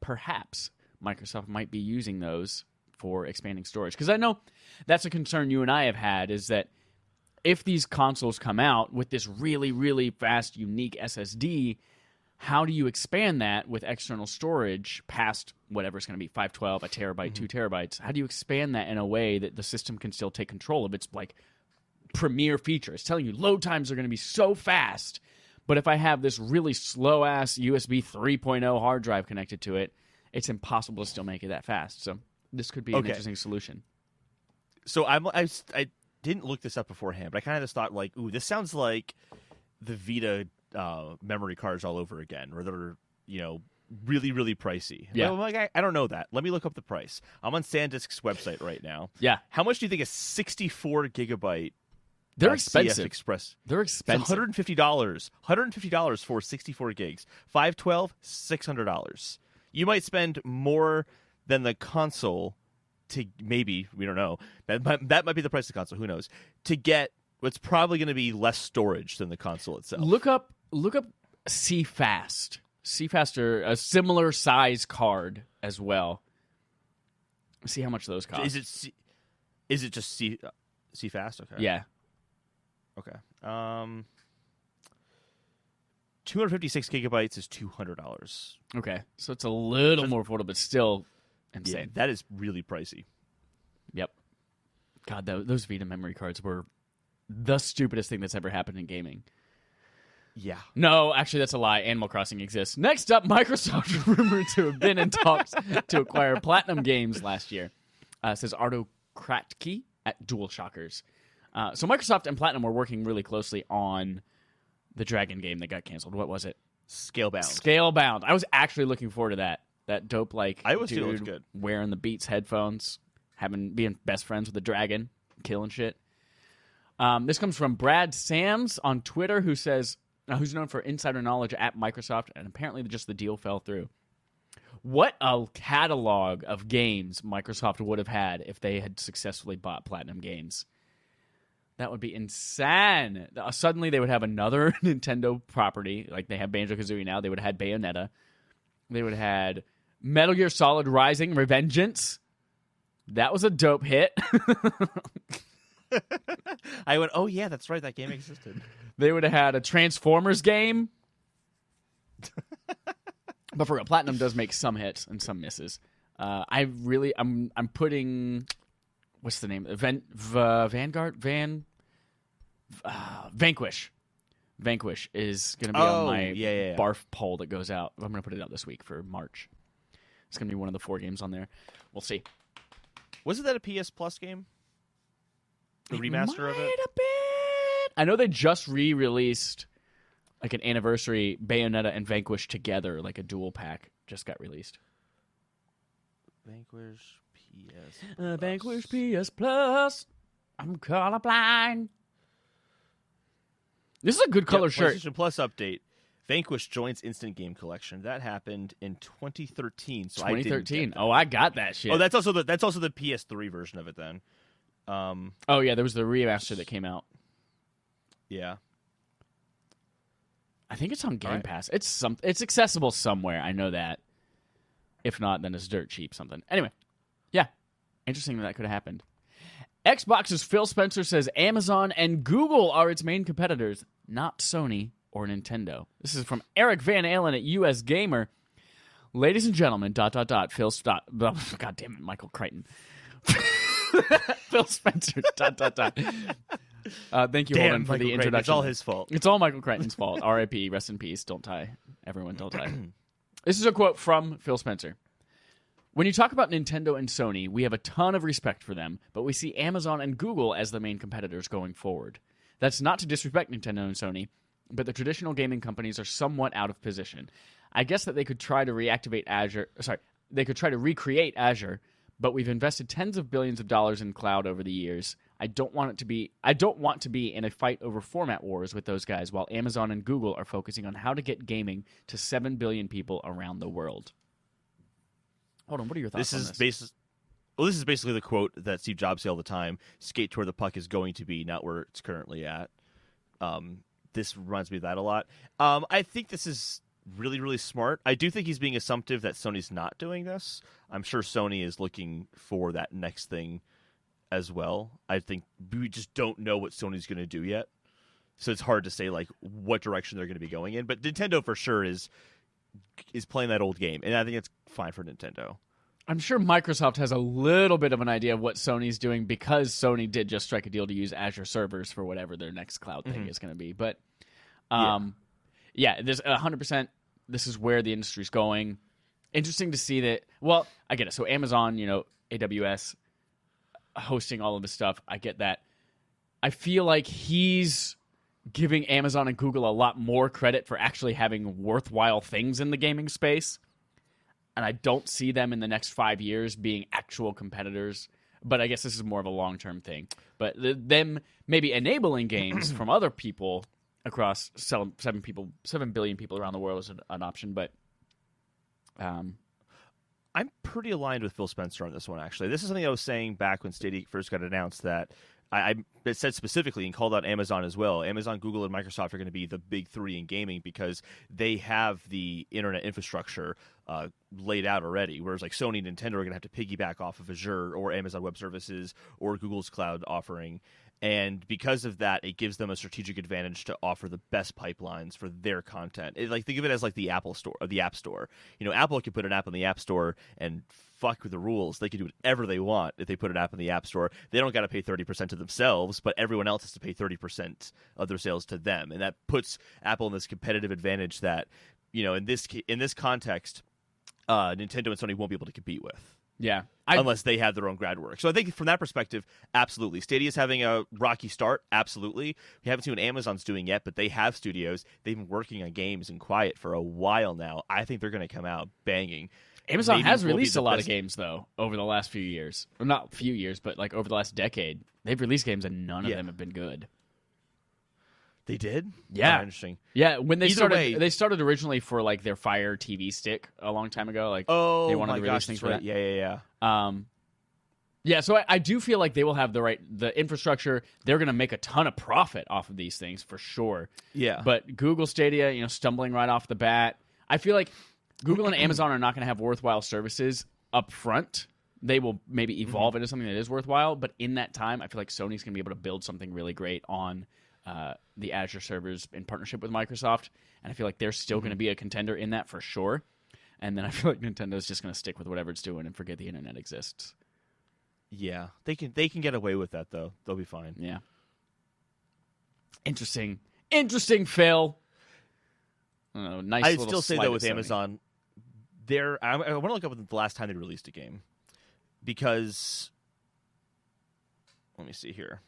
perhaps Microsoft might be using those for expanding storage. Because I know that's a concern you and I have had, is that if these consoles come out with this really, really fast, unique SSD, how do you expand that with external storage past whatever it's going to be, 512, a terabyte, 2 terabytes? How do you expand that in a way that the system can still take control of its like premier feature? It's telling you load times are going to be so fast, But if I have this really slow-ass USB 3.0 hard drive connected to it, it's impossible to still make it that fast. So this could be an interesting solution. So I didn't look this up beforehand, but I kind of just thought, like, ooh, this sounds like the Vita memory cards all over again, where they're, really, really pricey. Yeah. Well, like, I don't know that. Let me look up the price. I'm on SanDisk's website right now. Yeah. How much do you think a 64 gigabyte They're expensive. CF Express? They're expensive. It's $150. $150 for 64 gigs. 512, $600. You might spend more than the console to maybe, we don't know. That might be the price of the console. Who knows? To get what's probably going to be less storage than the console itself. Look up CFast. CFast are a similar size card as well. See how much those cost. Is it just CFast? Okay. Yeah. Okay. 256 gigabytes is $200. Okay. So it's a little more affordable, but still insane. Yeah, that is really pricey. Yep. God, those Vita memory cards were the stupidest thing that's ever happened in gaming. Yeah. No, actually, that's a lie. Animal Crossing exists. Next up, Microsoft is rumored to have been in talks to acquire Platinum Games last year, says Ardo Kratky at DualShockers. So Microsoft and Platinum were working really closely on the Dragon game that got canceled. What was it? Scalebound. Scalebound. I was actually looking forward to that. That dope, I was too. It was dude good. wearing the Beats headphones, being best friends with the dragon, killing shit. This comes from Brad Sams on Twitter, who says, who's known for insider knowledge at Microsoft, and apparently just the deal fell through. What a catalog of games Microsoft would have had if they had successfully bought Platinum Games. That would be insane. Suddenly they would have another Nintendo property, like they have Banjo-Kazooie now. They would have had Bayonetta. They would have had Metal Gear Solid Rising Revengeance. That was a dope hit. I went, oh yeah, that's right, that game existed. They would have had a Transformers game. But for real, Platinum does make some hits and some misses. I'm putting, what's the name? Vanquish. Vanquish is going to be on my barf poll that goes out. I'm going to put it out this week for March. It's going to be one of the 4 games on there. We'll see. Wasn't that a PS Plus game? The remaster of it? Might have been. I know they just re-released like an anniversary Bayonetta and Vanquish together, like a dual pack, just got released. Vanquish PS Plus. Vanquish PS Plus. I'm colorblind. This is a good color shirt. PlayStation Plus update. Vanquish joins Instant Game Collection. That happened in 2013. So 2013. Oh, I got that shit. Oh, that's also the PS3 version of it then. Oh yeah, there was the remaster that came out. Yeah. I think it's on Game Pass. It's accessible somewhere. I know that. If not, then it's dirt cheap something. Anyway, yeah, interesting that could have happened. Xbox's Phil Spencer says Amazon and Google are its main competitors, not Sony or Nintendo. This is from Eric Van Allen at US Gamer. Ladies and gentlemen, ... Phil God damn it, Michael Crichton. Phil Spencer, ... Thank you, Holden, for the introduction. It's all his fault. It's all Michael Crichton's fault. R.I.P. Rest in peace. Don't die. Everyone, don't die. This is a quote from Phil Spencer. When you talk about Nintendo and Sony, we have a ton of respect for them, but we see Amazon and Google as the main competitors going forward. That's not to disrespect Nintendo and Sony, but the traditional gaming companies are somewhat out of position. I guess that they could try to recreate Azure, but we've invested tens of billions of dollars in cloud over the years. I don't want to be in a fight over format wars with those guys while Amazon and Google are focusing on how to get gaming to 7 billion people around the world. Hold on, what are your thoughts on this? This is basically the quote that Steve Jobs say all the time: skate to where the puck is going to be, not where it's currently at. This reminds me of that a lot. I think this is really, really smart. I do think he's being assumptive that Sony's not doing this. I'm sure Sony is looking for that next thing as well. I think we just don't know what Sony's going to do yet. So it's hard to say like what direction they're going to be going in. But Nintendo for sure is playing that old game, and I think it's fine for Nintendo. I'm sure Microsoft has a little bit of an idea of what Sony's doing because Sony did just strike a deal to use Azure servers for whatever their next cloud thing is going to be. But yeah, there's 100%. This is where the industry's going. Interesting to see that. Well, I get it. So Amazon, AWS, hosting all of this stuff. I get that. I feel like he's giving Amazon and Google a lot more credit for actually having worthwhile things in the gaming space. And I don't see them in the next 5 years being actual competitors. But I guess this is more of a long-term thing. But them maybe enabling games from other people across 7 billion people around the world is an option. But I'm pretty aligned with Phil Spencer on this one, actually. This is something I was saying back when Stadia first got announced, that I said specifically and called out Amazon as well. Amazon, Google, and Microsoft are going to be the big three in gaming because they have the internet infrastructure laid out already, whereas like Sony and Nintendo are going to have to piggyback off of Azure or Amazon Web Services or Google's cloud offering. And because of that, it gives them a strategic advantage to offer the best pipelines for their content. Think of it as like the Apple Store or the App Store. Apple can put an app on the App Store and fuck with the rules. They can do whatever they want if they put an app in the App Store. They don't got to pay 30% to themselves, but everyone else has to pay 30% of their sales to them, and that puts Apple in this competitive advantage that in this context, Nintendo and Sony won't be able to compete with. Yeah. Unless they have their own grad work. So I think from that perspective, absolutely. Stadia's having a rocky start, absolutely. We haven't seen what Amazon's doing yet, but they have studios. They've been working on games in quiet for a while now. I think they're going to come out banging. Amazon has released a lot of games, though, over the last few years. Well, not few years, but like over the last decade. They've released games and none of them have been good. They did? Yeah. Oh, interesting. Yeah, when they they started originally for like their Fire TV stick a long time ago. Like, they wanted to release things for that. Yeah. Yeah, so I do feel like they will have the infrastructure. They're going to make a ton of profit off of these things for sure. Yeah. But Google Stadia, stumbling right off the bat. I feel like Google and Amazon are not going to have worthwhile services up front. They will maybe evolve into something that is worthwhile, but in that time, I feel like Sony's going to be able to build something really great on the Azure servers in partnership with Microsoft, and I feel like they're still going to be a contender in that for sure. And then I feel like Nintendo's just going to stick with whatever it's doing and forget the internet exists. Yeah, they can get away with that though. They'll be fine. Yeah. Interesting, Phil. Nice. I'd still say though with Amazon, I want to look up the last time they released a game, because let me see here.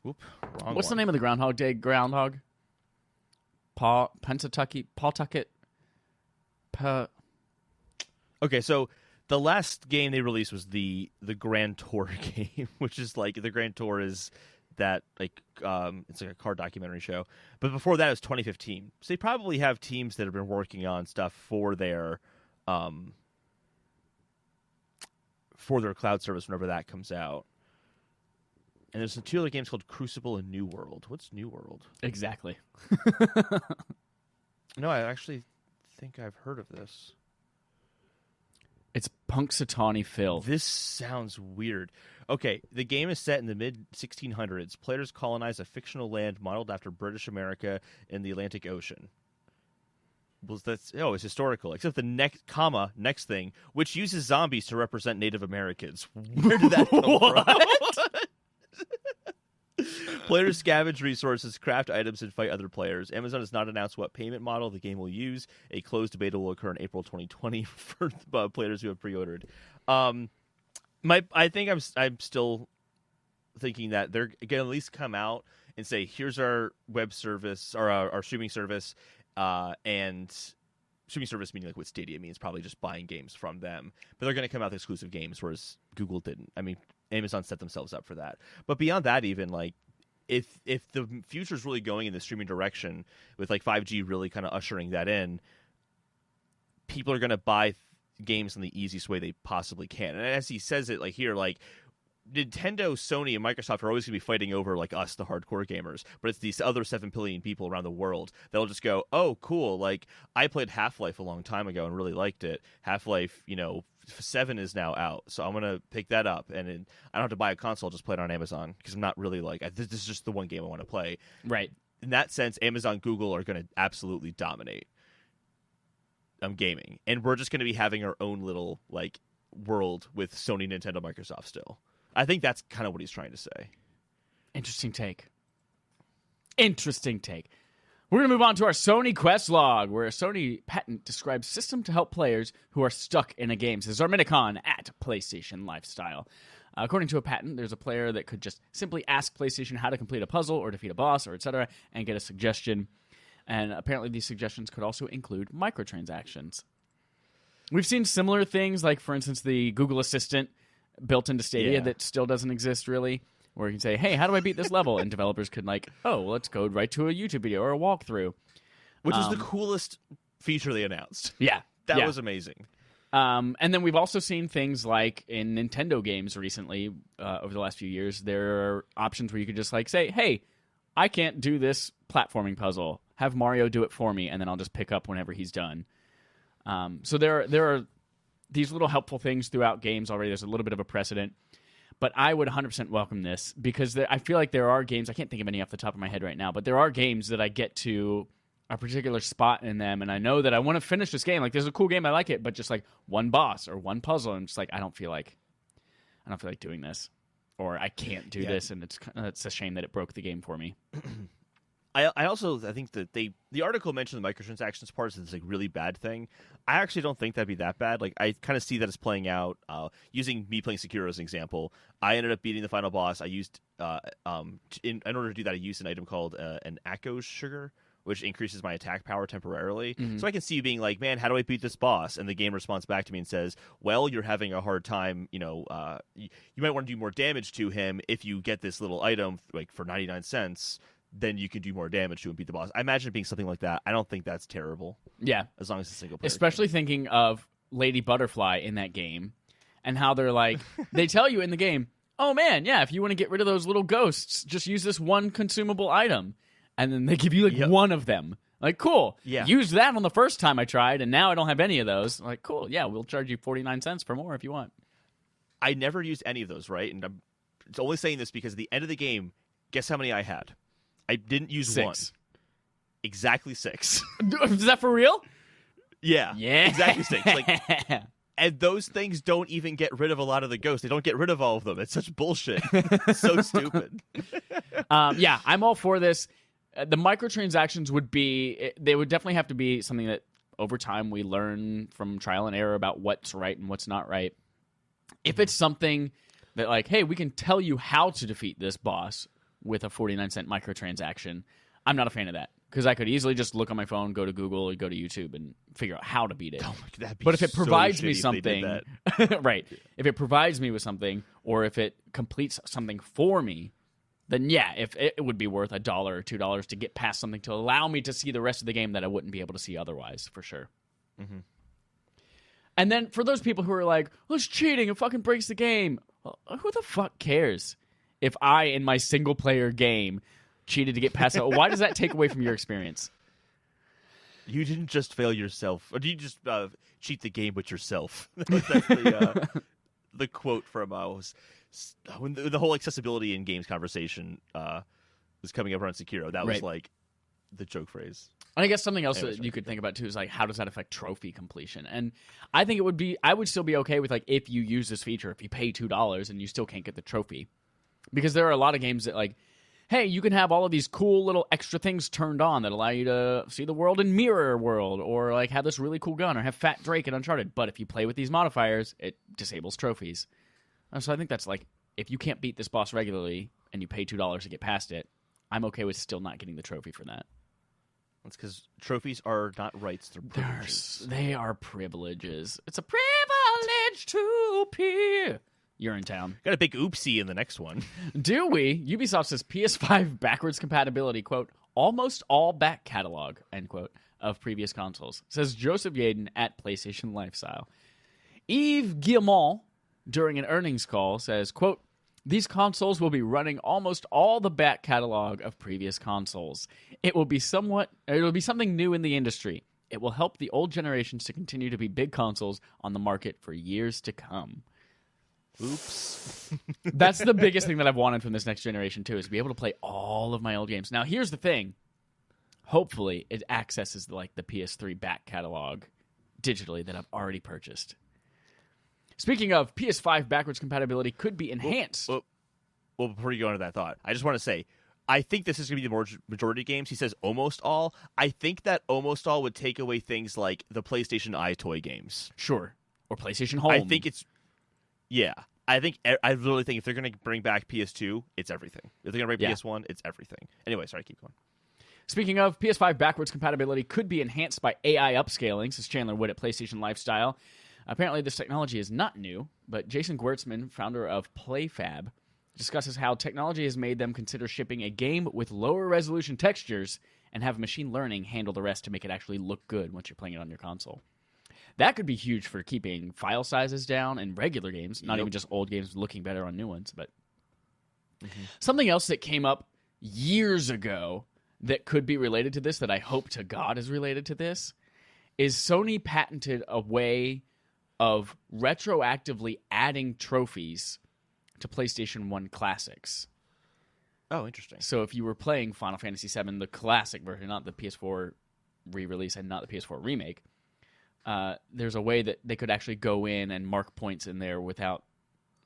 Whoop, What's the name of the Groundhog Day groundhog? Pawtucket. Okay, so the last game they released was the Grand Tour game, which is like the Grand Tour is that like it's like a car documentary show. But before that, it was 2015. So they probably have teams that have been working on stuff for their cloud service whenever that comes out. And there's 2 other games called Crucible and New World. What's New World? Exactly. No, I actually think I've heard of this. It's Punxsutawney Phil. This sounds weird. Okay, the game is set in the mid-1600s. Players colonize a fictional land modeled after British America in the Atlantic Ocean. Well, it's historical. Except the next thing, which uses zombies to represent Native Americans. Where did that come from? Players scavenge resources, craft items, and fight other players. Amazon has not announced what payment model the game will use. A closed beta will occur in April 2020 for players who have pre-ordered. I think I'm still thinking that they're going to at least come out and say, here's our web service or our streaming service, and streaming service meaning like what Stadia means, probably just buying games from them. But they're going to come out with exclusive games, whereas Google didn't. I mean, Amazon set themselves up for that. But beyond that, even like if the future is really going in the streaming direction with like 5G really kind of ushering that in, people are going to buy games in the easiest way they possibly can. And as he says it like here, like Nintendo, Sony, and Microsoft are always going to be fighting over like us, the hardcore gamers, but it's these other 7 billion people around the world that'll just go, oh, cool. Like I played Half-Life a long time ago and really liked it. Half-Life, 7 is now out, so I'm gonna pick that up, and I don't have to buy a console. I'll just play it on Amazon because I'm not really like this is just the one game I want to play. Right. In that sense, Amazon, Google are going to absolutely dominate gaming, and we're just going to be having our own little like world with Sony, Nintendo, Microsoft still. I think that's kind of what he's trying to say. Interesting take. We're going to move on to our Sony Quest log, where a Sony patent describes system to help players who are stuck in a game. Says Zarminicon at PlayStation Lifestyle. According to a patent, there's a player that could just simply ask PlayStation how to complete a puzzle or defeat a boss or etc. and get a suggestion. And apparently these suggestions could also include microtransactions. We've seen similar things, like, for instance, the Google Assistant built into Stadia that still doesn't exist, really, where you can say, hey, how do I beat this level? And developers could, like, oh, well, let's go right to a YouTube video or a walkthrough. Which is the coolest feature they announced. Yeah. That was amazing. And then we've also seen things like in Nintendo games recently, over the last few years, there are options where you could just, like, say, hey, I can't do this platforming puzzle. Have Mario do it for me, and then I'll just pick up whenever he's done. So there are these little helpful things throughout games already. There's a little bit of a precedent. But I would 100% welcome this because I feel like there are games, I can't think of any off the top of my head right now, but there are games that I get to a particular spot in them, and I know that I want to finish this game. Like, there's a cool game, I like it, but just like one boss or one puzzle, and just like I don't feel like doing this, or I can't do this, and it's a shame that it broke the game for me. I think that the article mentioned the microtransactions part as this like really bad thing. I actually don't think that'd be that bad. Like, I kind of see that as playing out. Using me playing Sekiro as an example, I ended up beating the final boss. I used in order to do that, I used an item called an Akko sugar, which increases my attack power temporarily. Mm-hmm. So I can see you being like, man, how do I beat this boss? And the game responds back to me and says, well, you're having a hard time. You might want to do more damage to him if you get this little item like for 99 cents. Then you can do more damage to and beat the boss. I imagine it being something like that. I don't think that's terrible. Yeah. As long as it's a single player. Especially thinking of Lady Butterfly in that game and how they're like, they tell you in the game, oh man, yeah, if you want to get rid of those little ghosts, just use this one consumable item. And then they give you like one of them. Like, cool. Yeah. Use that on the first time I tried, and now I don't have any of those. Like, cool. Yeah, we'll charge you 49 cents for more if you want. I never used any of those, right? And I'm only saying this because at the end of the game, guess how many I had? I didn't use 6. one. Exactly 6. Is that for real? Yeah. Yeah. Exactly 6. Like, and those things don't even get rid of a lot of the ghosts. They don't get rid of all of them. It's such bullshit. It's so stupid. Yeah, I'm all for this. The microtransactions they would definitely have to be something that over time we learn from trial and error about what's right and what's not right. If it's something that, like, hey, we can tell you how to defeat this boss with a 49-cent microtransaction, I'm not a fan of that. Because I could easily just look on my phone, go to Google, or go to YouTube, and figure out how to beat it. Oh, that'd be but if it provides me if something, right? If it provides me with something, or if it completes something for me, then yeah, if it would be worth $1 or $2 to get past something to allow me to see the rest of the game that I wouldn't be able to see otherwise, for sure. Mm-hmm. And then for those people who are like, well, it's cheating, it fucking breaks the game. Well, who the fuck cares if I, in my single-player game, cheated to get past it? Why does that take away from your experience? You didn't just fail yourself. Or did you just cheat the game with yourself? That's the quote from when the whole accessibility in games conversation was coming up around Sekiro. That was like the joke phrase. And I guess something else that you could think about too is like, how does that affect trophy completion? And I think I would still be okay with, like, if you use this feature, if you pay $2 and you still can't get the trophy, because there are a lot of games that, like, hey, you can have all of these cool little extra things turned on that allow you to see the world in Mirror World, or like have this really cool gun, or have Fat Drake in Uncharted. But if you play with these modifiers, it disables trophies. And so I think that's like, if you can't beat this boss regularly and you pay $2 to get past it, I'm okay with still not getting the trophy for that. That's because trophies are not rights; they're privileges. They are privileges. It's a privilege to peer. You're in town. Got a big oopsie in the next one. Do we? Ubisoft says PS5 backwards compatibility, quote, almost all back catalog, end quote, of previous consoles. Says Joseph Yaden at PlayStation Lifestyle. Yves Guillemot, during an earnings call, says, quote, these consoles will be running almost all the back catalog of previous consoles. It'll be something new in the industry. It will help the old generations to continue to be big consoles on the market for years to come. Oops. That's the biggest thing that I've wanted from this next generation, too, is to be able to play all of my old games. Now, here's the thing. Hopefully, it accesses the PS3 back catalog digitally that I've already purchased. Speaking of, PS5 backwards compatibility could be enhanced. Well, before you go into that thought, I just want to say, I think this is going to be the majority of games. He says almost all. I think that almost all would take away things like the PlayStation iToy games. Sure. Or PlayStation Home. I think it's... Yeah. I really think if they're going to bring back PS2, it's everything. If they're going to bring PS1, it's everything. Anyway, sorry, keep going. Speaking of, PS5 backwards compatibility could be enhanced by AI upscaling, says Chandler Wood at PlayStation Lifestyle. Apparently, this technology is not new, but Jason Gwertzman, founder of PlayFab, discusses how technology has made them consider shipping a game with lower resolution textures and have machine learning handle the rest to make it actually look good once you're playing it on your console. That could be huge for keeping file sizes down in regular games, not even just old games looking better on new ones. But something else that came up years ago that could be related to this, that I hope to God is related to this, is Sony patented a way of retroactively adding trophies to PlayStation 1 classics. Oh, interesting. So if you were playing Final Fantasy VII, the classic version, not the PS4 re-release and not the PS4 remake, there's a way that they could actually go in and mark points in there without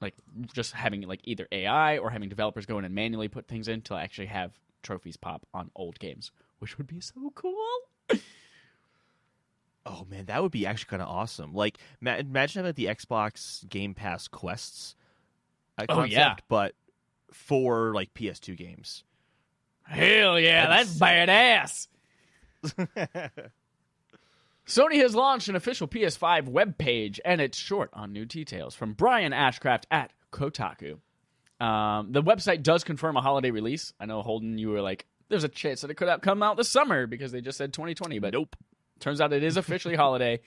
like just having like either AI or having developers go in and manually put things in to actually have trophies pop on old games, which would be so cool. Oh, man, that would be actually kind of awesome. Like, imagine having the Xbox Game Pass quests concept, but for, like, PS2 games. Hell yeah, that's badass! Sony has launched an official PS5 webpage, and it's short on new details. From Brian Ashcraft at Kotaku. The website does confirm a holiday release. I know, Holden, you were like, there's a chance that it could come out this summer because they just said 2020, but nope. Turns out it is officially holiday.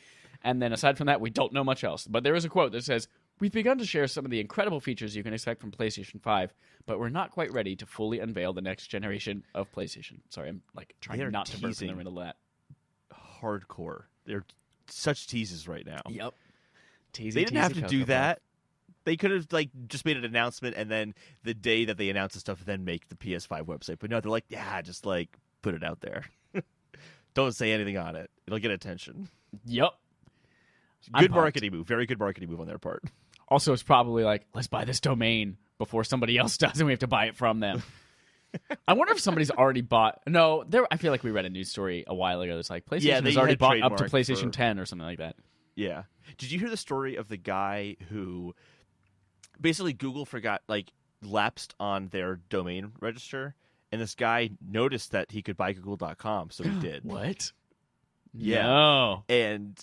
And then aside from that, we don't know much else. But there is a quote that says, "We've begun to share some of the incredible features you can expect from PlayStation 5, but we're not quite ready to fully unveil the next generation of PlayStation." Sorry, I'm like trying not to burp in the middle of that. Hardcore. They're such teases right now. Yep. They didn't have to do that. They could have like just made an announcement and then the day that they announce the stuff, then make the PS5 website. But no, they're like, yeah, just like put it out there. Don't say anything on it. It'll get attention. Yep. Good marketing move. Very good marketing move on their part. Also, it's probably like, let's buy this domain before somebody else does and we have to buy it from them. I wonder if somebody's already bought... No, I feel like we read a news story a while ago that's like, PlayStation has already bought up to PlayStation 10 or something like that. Yeah. Did you hear the story of the guy who... Basically, Google lapsed on their domain register, and this guy noticed that he could buy Google.com, so he did. What? Yeah. No. And,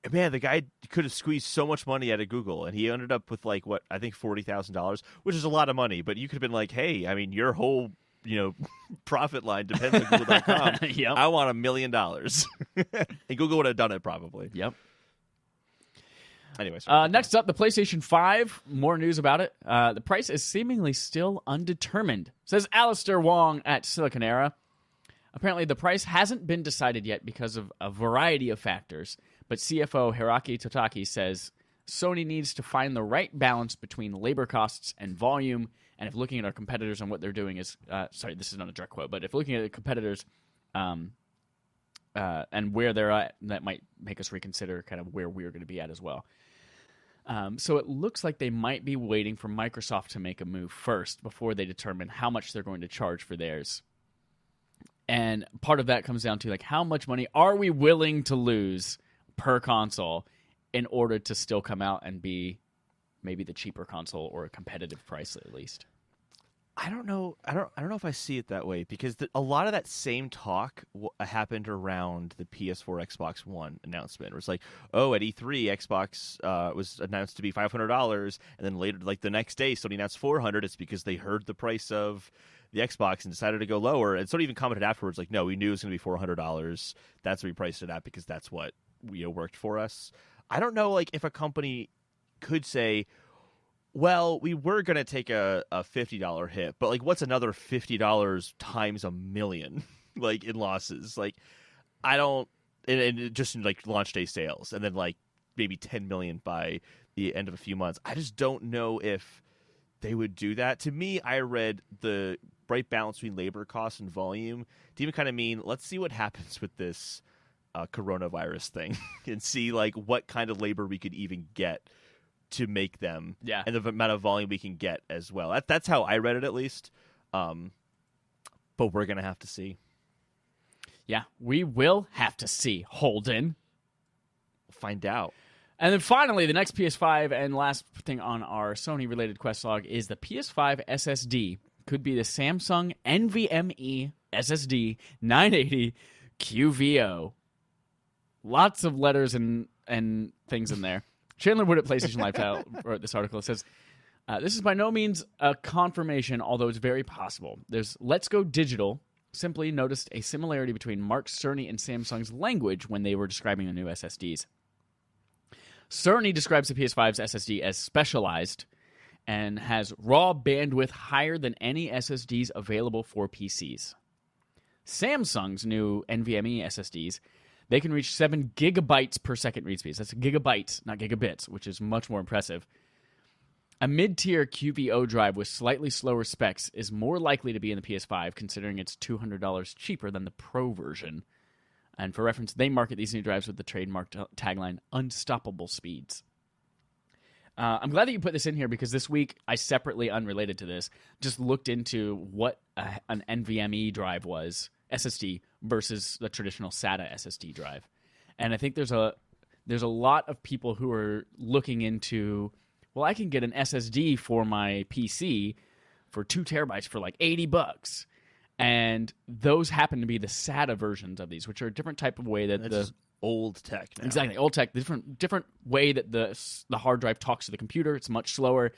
man, the guy could have squeezed so much money out of Google, and he ended up with, I think $40,000, which is a lot of money, but you could have been like, hey, I mean, your whole, profit line depends on Google.com. Yep. I want $1 million. And Google would have done it probably. Yep. Anyways, next up, the PlayStation 5. More news about it. The price is seemingly still undetermined, says Alistair Wong at Silicon Era. Apparently, the price hasn't been decided yet because of a variety of factors, but CFO Hiroki Totaki says Sony needs to find the right balance between labor costs and volume, and if looking at our competitors and what they're doing is... sorry, this is not a direct quote, but if looking at the competitors and where they're at, that might make us reconsider kind of where we're going to be at as well. So it looks like they might be waiting for Microsoft to make a move first before they determine how much they're going to charge for theirs. And part of that comes down to how much money are we willing to lose per console in order to still come out and be maybe the cheaper console or a competitive price at least. I don't know. I don't know if I see it that way because a lot of that same talk happened around the PS4, Xbox One announcement. It was like, oh, at E3, Xbox was announced to be $500, and then later, the next day, Sony announced $400. It's because they heard the price of the Xbox and decided to go lower. And Sony even commented afterwards, like, no, we knew it was going to be $400. That's what we priced it at because that's what worked for us. I don't know, if a company could say, well, we were going to take a $50 hit, but what's another $50 times a million, in losses? I don't, and just in launch day sales, and then maybe 10 million by the end of a few months. I just don't know if they would do that. To me, I read the right balance between labor costs and volume to even kind of mean, let's see what happens with this coronavirus thing and see what kind of labor we could even get to make them, and the amount of volume we can get as well. That's how I read it, at least. But we're going to have to see. Yeah, we will have to see, Holden. Find out. And then finally, the next PS5 and last thing on our Sony-related quest log is the PS5 SSD. Could be the Samsung NVMe SSD 980 QVO. Lots of letters and things in there. Chandler Wood at PlayStation Lifestyle wrote this article. It says, this is by no means a confirmation, although it's very possible. There's Let's Go Digital simply noticed a similarity between Mark Cerny and Samsung's language when they were describing the new SSDs. Cerny describes the PS5's SSD as specialized and has raw bandwidth higher than any SSDs available for PCs. Samsung's new NVMe SSDs, they can reach 7 gigabytes per second read speeds. That's gigabytes, not gigabits, which is much more impressive. A mid-tier QVO drive with slightly slower specs is more likely to be in the PS5, considering it's $200 cheaper than the Pro version. And for reference, they market these new drives with the trademark tagline, Unstoppable Speeds. I'm glad that you put this in here because this week, I separately, unrelated to this, just looked into what an NVMe drive was, SSD, versus the traditional SATA SSD drive. And I think there's a lot of people who are looking into, well, I can get an SSD for my PC for 2 terabytes for like $80. And those happen to be the SATA versions of these, which are a different type of way that That's old tech now. Exactly, old tech, different way that the hard drive talks to the computer. It's much slower.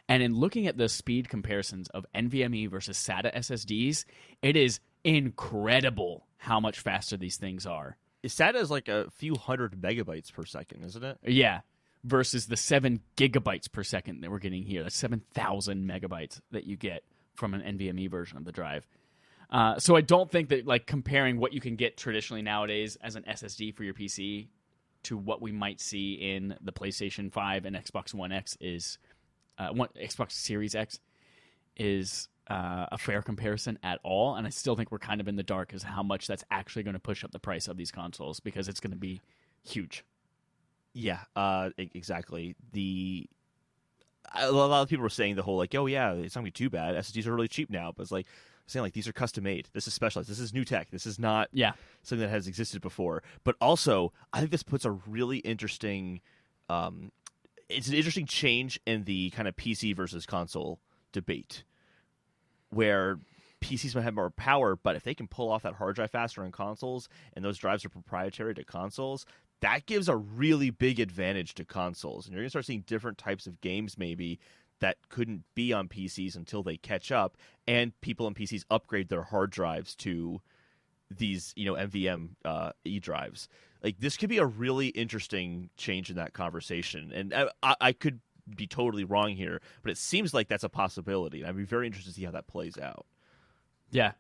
And in looking at the speed comparisons of NVMe versus SATA SSDs, it is incredible how much faster these things are. SATA is like a few hundred megabytes per second, isn't it? Yeah, versus the 7 gigabytes per second that we're getting here. That's 7,000 megabytes that you get from an NVMe version of the drive. So I don't think that like comparing what you can get traditionally nowadays as an SSD for your PC to what we might see in the PlayStation 5 and Xbox One X is Xbox Series X is a fair comparison at all. And I still think we're kind of in the dark as how much that's actually going to push up the price of these consoles because it's going to be huge. Yeah, exactly. A lot of people were saying the whole like, oh yeah, it's not gonna be too bad. SSDs are really cheap now, but it's like saying like these are custom made. This is specialized. This is new tech. This is not something that has existed before. But also, I think this puts a really interesting. It's an interesting change in the kind of PC versus console debate, where PCs might have more power, but if they can pull off that hard drive faster on consoles, and those drives are proprietary to consoles, that gives a really big advantage to consoles. And you're going to start seeing different types of games maybe that couldn't be on PCs until they catch up, and people on PCs upgrade their hard drives to these, NVMe drives. Like, this could be a really interesting change in that conversation. And I could be totally wrong here, but it seems like that's a possibility. And I'd be very interested to see how that plays out. Yeah.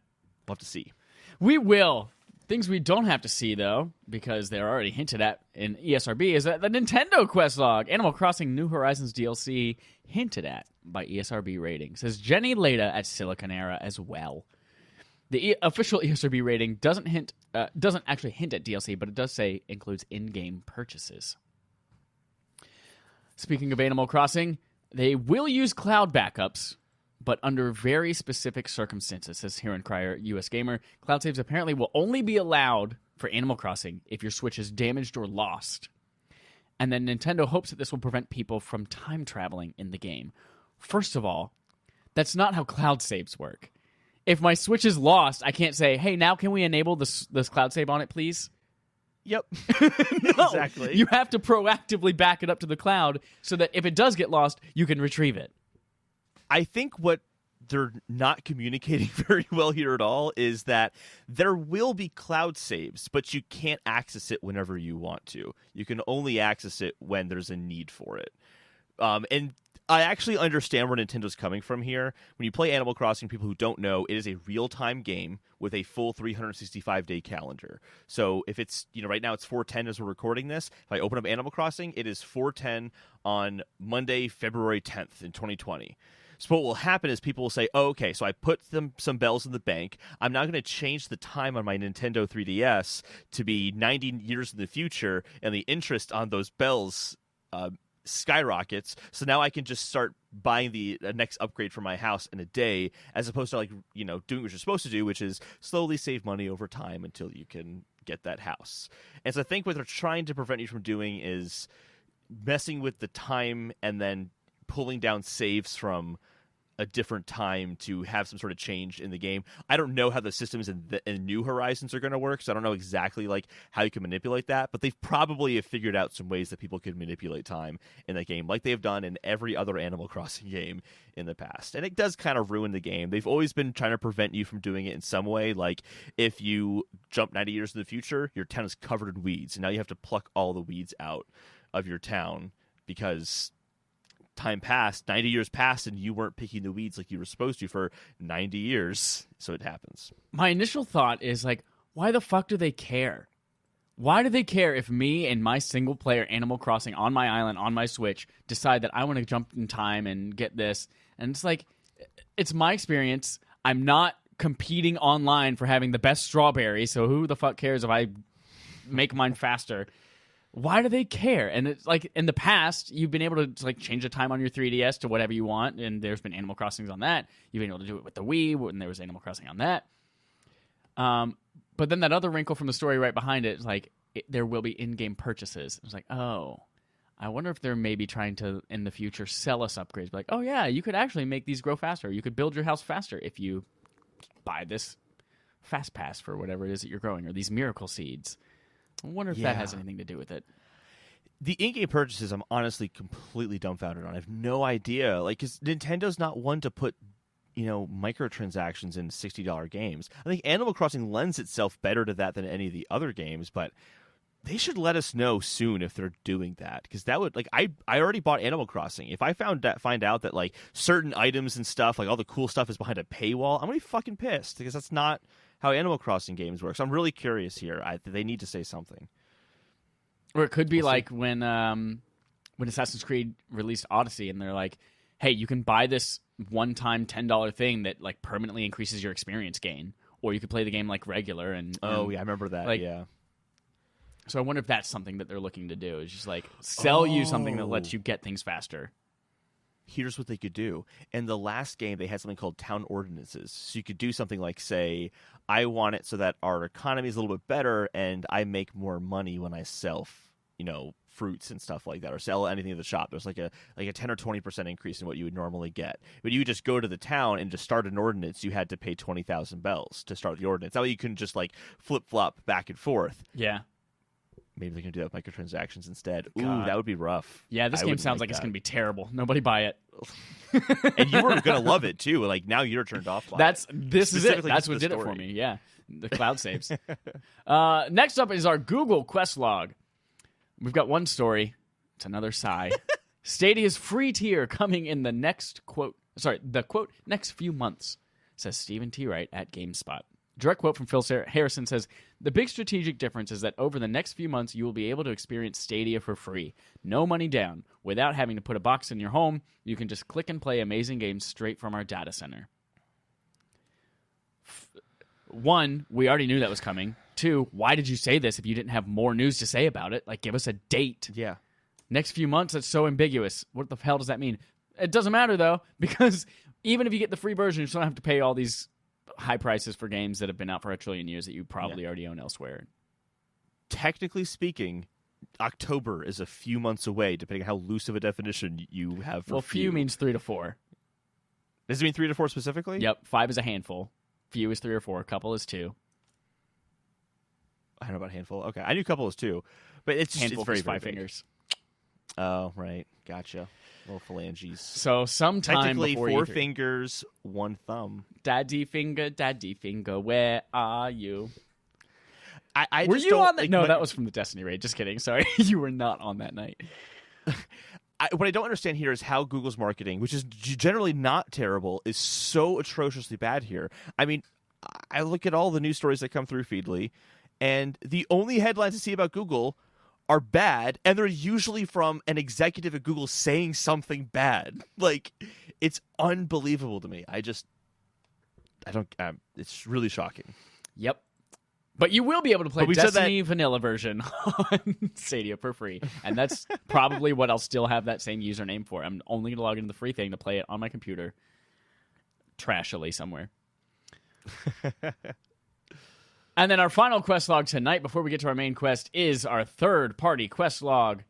We'll have to see. We will. Things we don't have to see, though, because they're already hinted at in ESRB, is that the Nintendo quest log, Animal Crossing New Horizons DLC, hinted at by ESRB rating. Says Jenny Leda at Siliconera as well. The official ESRB rating doesn't actually hint at DLC, but it does say includes in-game purchases. Speaking of Animal Crossing, they will use cloud backups, but under very specific circumstances, says Hiran Cryer, US Gamer. Cloud saves apparently will only be allowed for Animal Crossing if your Switch is damaged or lost. And then Nintendo hopes that this will prevent people from time traveling in the game. First of all, that's not how cloud saves work. If my Switch is lost, I can't say, hey, now can we enable this cloud save on it, please? Yep. No, Exactly. You have to proactively back it up to the cloud so that if it does get lost, you can retrieve it. I think what they're not communicating very well here at all is that there will be cloud saves, but you can't access it whenever you want to. You can only access it when there's a need for it. And I actually understand where Nintendo's coming from here. When you play Animal Crossing, people who don't know, it is a real-time game with a full 365-day calendar. So if it's, right now it's 4/10 as we're recording this. If I open up Animal Crossing, it is 4/10 on Monday, February 10th in 2020. So what will happen is people will say, oh, okay, so I put some bells in the bank. I'm now going to change the time on my Nintendo 3DS to be 90 years in the future, and the interest on those bells skyrockets. So now I can just start buying the next upgrade for my house in a day, as opposed to doing what you're supposed to do, which is slowly save money over time until you can get that house. And so I think what they're trying to prevent you from doing is messing with the time and then pulling down saves from a different time to have some sort of change in the game. I don't know how the systems in New Horizons are going to work, so I don't know exactly how you can manipulate that, but they've probably figured out some ways that people can manipulate time in that game, like they've done in every other Animal Crossing game in the past. And it does kind of ruin the game. They've always been trying to prevent you from doing it in some way, like if you jump 90 years in the future, your town is covered in weeds, and now you have to pluck all the weeds out of your town because time passed, 90 years passed, and you weren't picking the weeds like you were supposed to for 90 years. So it happens. My initial thought is why the fuck do they care? Why do they care if me and my single player Animal Crossing on my island on my Switch decide that I want to jump in time and get this? And it's it's my experience. I'm not competing online for having the best strawberry, so who the fuck cares if I make mine faster? Why do they care? And it's in the past, you've been able to change the time on your 3DS to whatever you want, and there's been Animal Crossings on that. You've been able to do it with the Wii, when there was Animal Crossing on that. But then that other wrinkle from the story right behind it is there will be in-game purchases. It's oh, I wonder if they're maybe trying to, in the future, sell us upgrades. Oh yeah, you could actually make these grow faster. You could build your house faster if you buy this Fast Pass for whatever it is that you're growing, or these miracle seeds. I wonder if that has anything to do with it. The in-game purchases, I'm honestly completely dumbfounded on. I have no idea. Because Nintendo's not one to put, microtransactions in $60 games. I think Animal Crossing lends itself better to that than any of the other games, but they should let us know soon if they're doing that. Because that would, I already bought Animal Crossing. If I find out that, certain items and stuff, all the cool stuff is behind a paywall, I'm going to be fucking pissed, because that's not how Animal Crossing games work. So I'm really curious here. They need to say something. Or it could be when Assassin's Creed released Odyssey, and they're hey, you can buy this one-time $10 thing that permanently increases your experience gain, or you could play the game regular. And yeah, I remember that. Yeah. So I wonder if that's something that they're looking to do. Is just sell you something that lets you get things faster. Here's what they could do. In the last game, they had something called town ordinances. So you could do something say, I want it so that our economy is a little bit better and I make more money when I sell, fruits and stuff like that, or sell anything at the shop. There's a 10 or 20% increase in what you would normally get. But you would just go to the town and just start an ordinance. You had to pay 20,000 bells to start the ordinance. That way you couldn't just flip-flop back and forth. Yeah. Maybe they can do that with microtransactions instead. God. Ooh, that would be rough. Yeah, this game sounds like it's going to be terrible. Nobody buy it. And you were going to love it, too. Now you're turned off by This is it. That's what did it for me. Yeah, the cloud saves. Next up is our Google Quest log. We've got one story. It's another sigh. Stadia's free tier coming in the next next few months, says Stephen T. Wright at GameSpot. Direct quote from Phil Harrison says, the big strategic difference is that over the next few months, you will be able to experience Stadia for free. No money down. Without having to put a box in your home, you can just click and play amazing games straight from our data center. One, we already knew that was coming. Two, why did you say this if you didn't have more news to say about it? Give us a date. Yeah. Next few months, that's so ambiguous. What the hell does that mean? It doesn't matter, though, because even if you get the free version, you still don't have to pay all these high prices for games that have been out for a trillion years that you probably already own elsewhere. Technically speaking, October is a few months away, depending on how loose of a definition you have for few means 3 to 4. Does it mean 3 to 4 specifically? Yep. 5 is a handful. Few is 3 or 4. Couple is 2. I don't know about handful. Okay, I knew couple is 2, but it's handful very, is 5 very fingers. Oh, right. Gotcha. Little phalanges. So sometime technically before 4 fingers, 1 thumb. Daddy finger, where are you? I were just you don't, on that? No, that was from the Destiny raid. Just kidding. Sorry, you were not on that night. What I don't understand here is how Google's marketing, which is generally not terrible, is so atrociously bad here. I mean, I look at all the news stories that come through Feedly, and the only headlines I see about Google are bad, and they're usually from an executive at Google saying something bad. It's unbelievable to me. It's really shocking. Yep. But you will be able to play we said Destiny vanilla version on Stadia for free. And that's probably what I'll still have that same username for. I'm only going to log into the free thing to play it on my computer trashily somewhere. And then our final quest log tonight, before we get to our main quest, is our third-party quest log.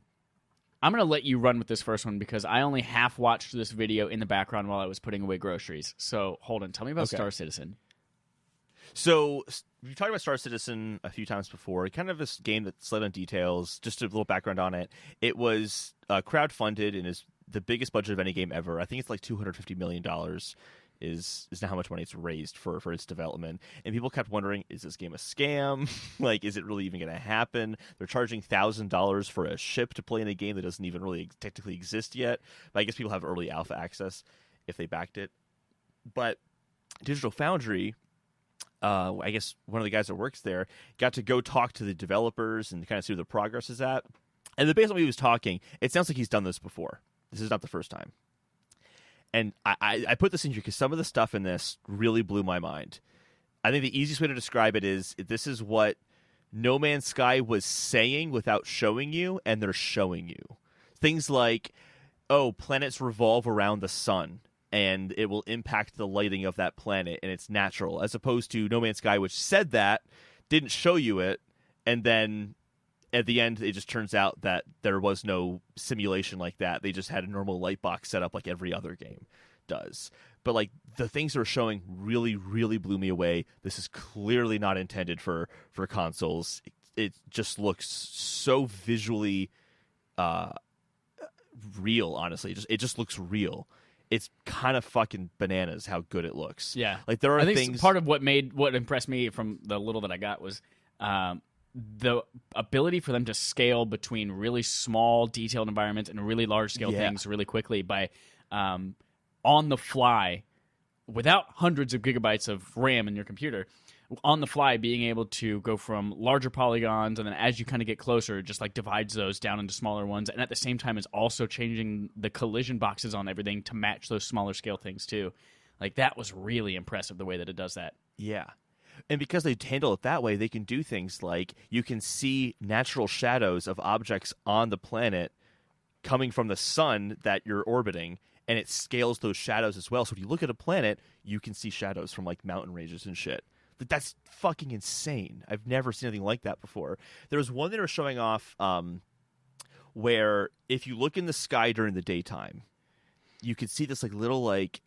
I'm going to let you run with this first one because I only half-watched this video in the background while I was putting away groceries. So, Holden, tell me about Star Citizen. So we've talked about Star Citizen a few times before. Kind of this game that's light on details. Just a little background on it. It was crowdfunded and is the biggest budget of any game ever. I think it's like $250 million is now how much money it's raised for its development. And people kept wondering, is this game a scam? Like, is it really even going to happen? They're charging $1,000 for a ship to play in a game that doesn't even really technically exist yet. But I guess people have early alpha access if they backed it. But Digital Foundry... I guess one of the guys that works there got to go talk to the developers and kind of see where the progress is at. And based on what he was talking, it sounds like he's done this before. This is not the first time. And I put this in here because some of the stuff in this really blew my mind. I think the easiest way to describe it is this is what No Man's Sky was saying without showing you, and they're showing you. Things like, oh, planets revolve around the sun, and it will impact the lighting of that planet, and it's natural, as opposed to No Man's Sky, which said that, didn't show you it, and then at the end, it just turns out that there was no simulation like that. They just had a normal light box set up like every other game does. But like the things they're showing really, really blew me away. This is clearly not intended for consoles. It just looks so visually real, honestly. It just looks real. It's kind of fucking bananas how good it looks. Yeah. Like there are I think things... part of what impressed me from the little that I got was the ability for them to scale between really small detailed environments and really large scale things really quickly by on the fly, without hundreds of gigabytes of RAM in your computer, on the fly being able to go from larger polygons, and then as you kind of get closer, it just like divides those down into smaller ones, and at the same time is also changing the collision boxes on everything to match those smaller scale things too. Like that was really impressive the way that it does that. Yeah. And because they handle it that way, they can do things like you can see natural shadows of objects on the planet coming from the sun that you're orbiting, and it scales those shadows as well. So when you look at a planet, you can see shadows from like mountain ranges and shit. That's fucking insane. I've never seen anything like that before. There was one they were showing off where if you look in the sky during the daytime, you could see this like little like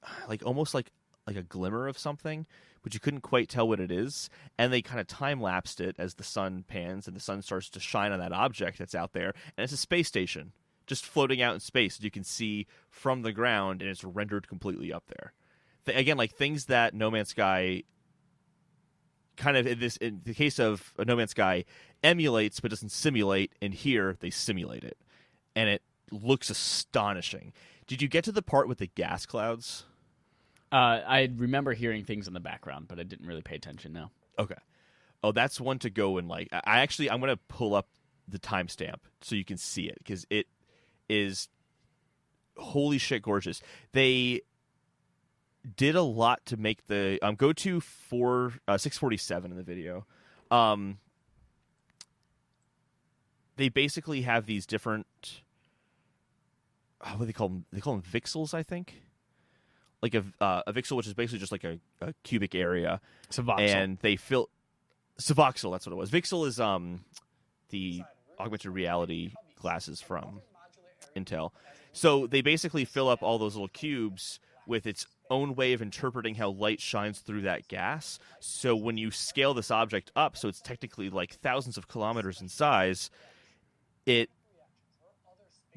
almost like a glimmer of something, but you couldn't quite tell what it is. And they kind of time-lapsed it as the sun pans and the sun starts to shine on that object that's out there. And it's a space station just floating out in space that you can see from the ground, and it's rendered completely up there. Again, like things that No Man's Sky... kind of in the case of No Man's Sky, emulates but doesn't simulate, and here they simulate it, and it looks astonishing. Did you get to the part with the gas clouds? I remember hearing things in the background, but I didn't really pay attention. No. Okay. Oh, that's one to go and like. I'm going to pull up the timestamp so you can see it because it is holy shit gorgeous. They did a lot to make the go to 647 in the video. They basically have these different what do they call them? They call them vixels, I think. Like a vixel, which is basically just like a cubic area. It's a voxel. And they fill Voxel, that's what it was. Vixel is the augmented reality glasses from Intel. So they basically fill up all those little cubes with its own way of interpreting how light shines through that gas. So when you scale this object up, so it's technically like thousands of kilometers in size,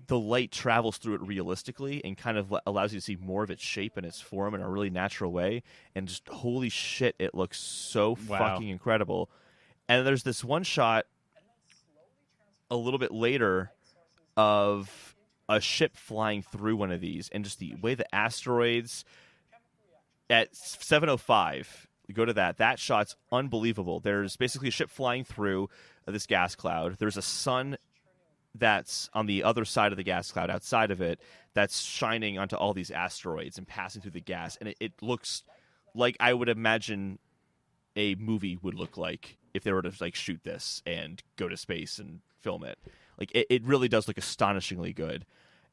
the light travels through it realistically and kind of allows you to see more of its shape and its form in a really natural way. And just holy shit, it looks so fucking incredible. And there's this one shot a little bit later of a ship flying through one of these, and just the way the asteroids at 7:05, you go to that shot's unbelievable. There's basically a ship flying through this gas cloud. There's a sun that's on the other side of the gas cloud, outside of it, that's shining onto all these asteroids and passing through the gas, and it looks like I would imagine a movie would look like if they were to like shoot this and go to space and film it. Like it really does look astonishingly good.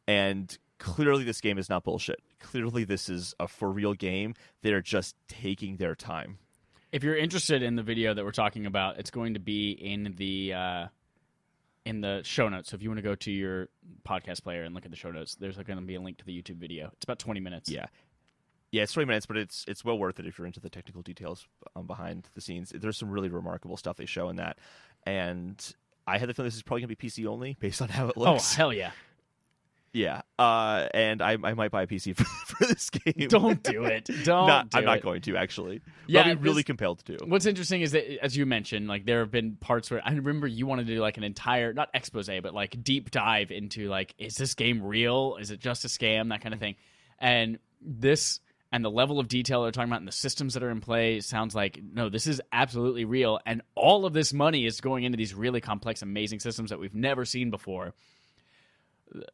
And clearly this game is not bullshit. Clearly this is a for real game. They're just taking their time. If you're interested in the video that we're talking about, it's going to be in the show notes. So if you want to go to your podcast player and look at the show notes, there's going to be a link to the YouTube video. It's about 20 minutes. Yeah, it's 20 minutes, but it's well worth it if you're into the technical details behind the scenes. There's some really remarkable stuff they show in that. And I had the feeling this is probably going to be PC only based on how it looks. Oh, hell yeah. Yeah, and I might buy a PC for this game. Don't do it. I'm not going to, actually. Yeah, I'll be really compelled to. What's interesting is that, as you mentioned, like there have been parts where I remember you wanted to do like an entire, not expose, but like deep dive into like, is this game real? Is it just a scam? That kind of thing. And this and the level of detail they're talking about and the systems that are in play sounds like, no, this is absolutely real. And all of this money is going into these really complex, amazing systems that we've never seen before.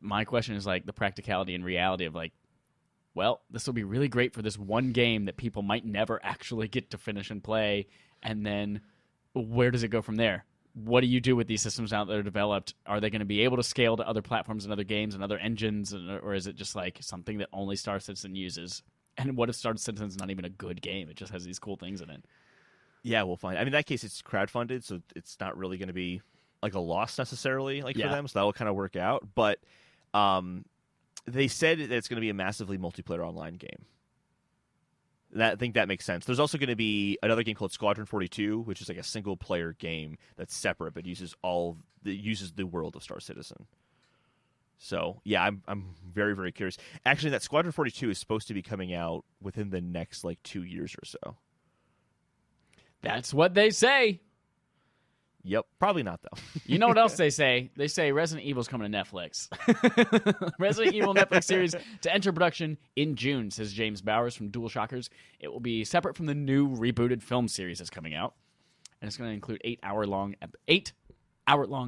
My question is like the practicality and reality of like, well, this will be really great for this one game that people might never actually get to finish and play. And then where does it go from there? What do you do with these systems now that are developed? Are they going to be able to scale to other platforms and other games and other engines? Or is it just like something that only Star Citizen uses? And what if Star Citizen's not even a good game? It just has these cool things in it. Yeah, we'll find. I mean, in that case, it's crowdfunded, so it's not really going to be like a loss necessarily for them, so that'll kind of work out. But they said that it's going to be a massively multiplayer online game. I think that makes sense. There's also going to be another game called Squadron 42, which is like a single player game that's separate but uses the world of Star Citizen. So yeah, I'm very, very curious. Actually, that Squadron 42 is supposed to be coming out within the next like 2 years or so. That's what they say. Yep, probably not though. You know what else they say? They say Resident Evil's coming to Netflix. Resident Evil Netflix series to enter production in June, says James Bowers from DualShockers. It will be separate from the new rebooted film series that's coming out, and it's going to include 8 hour long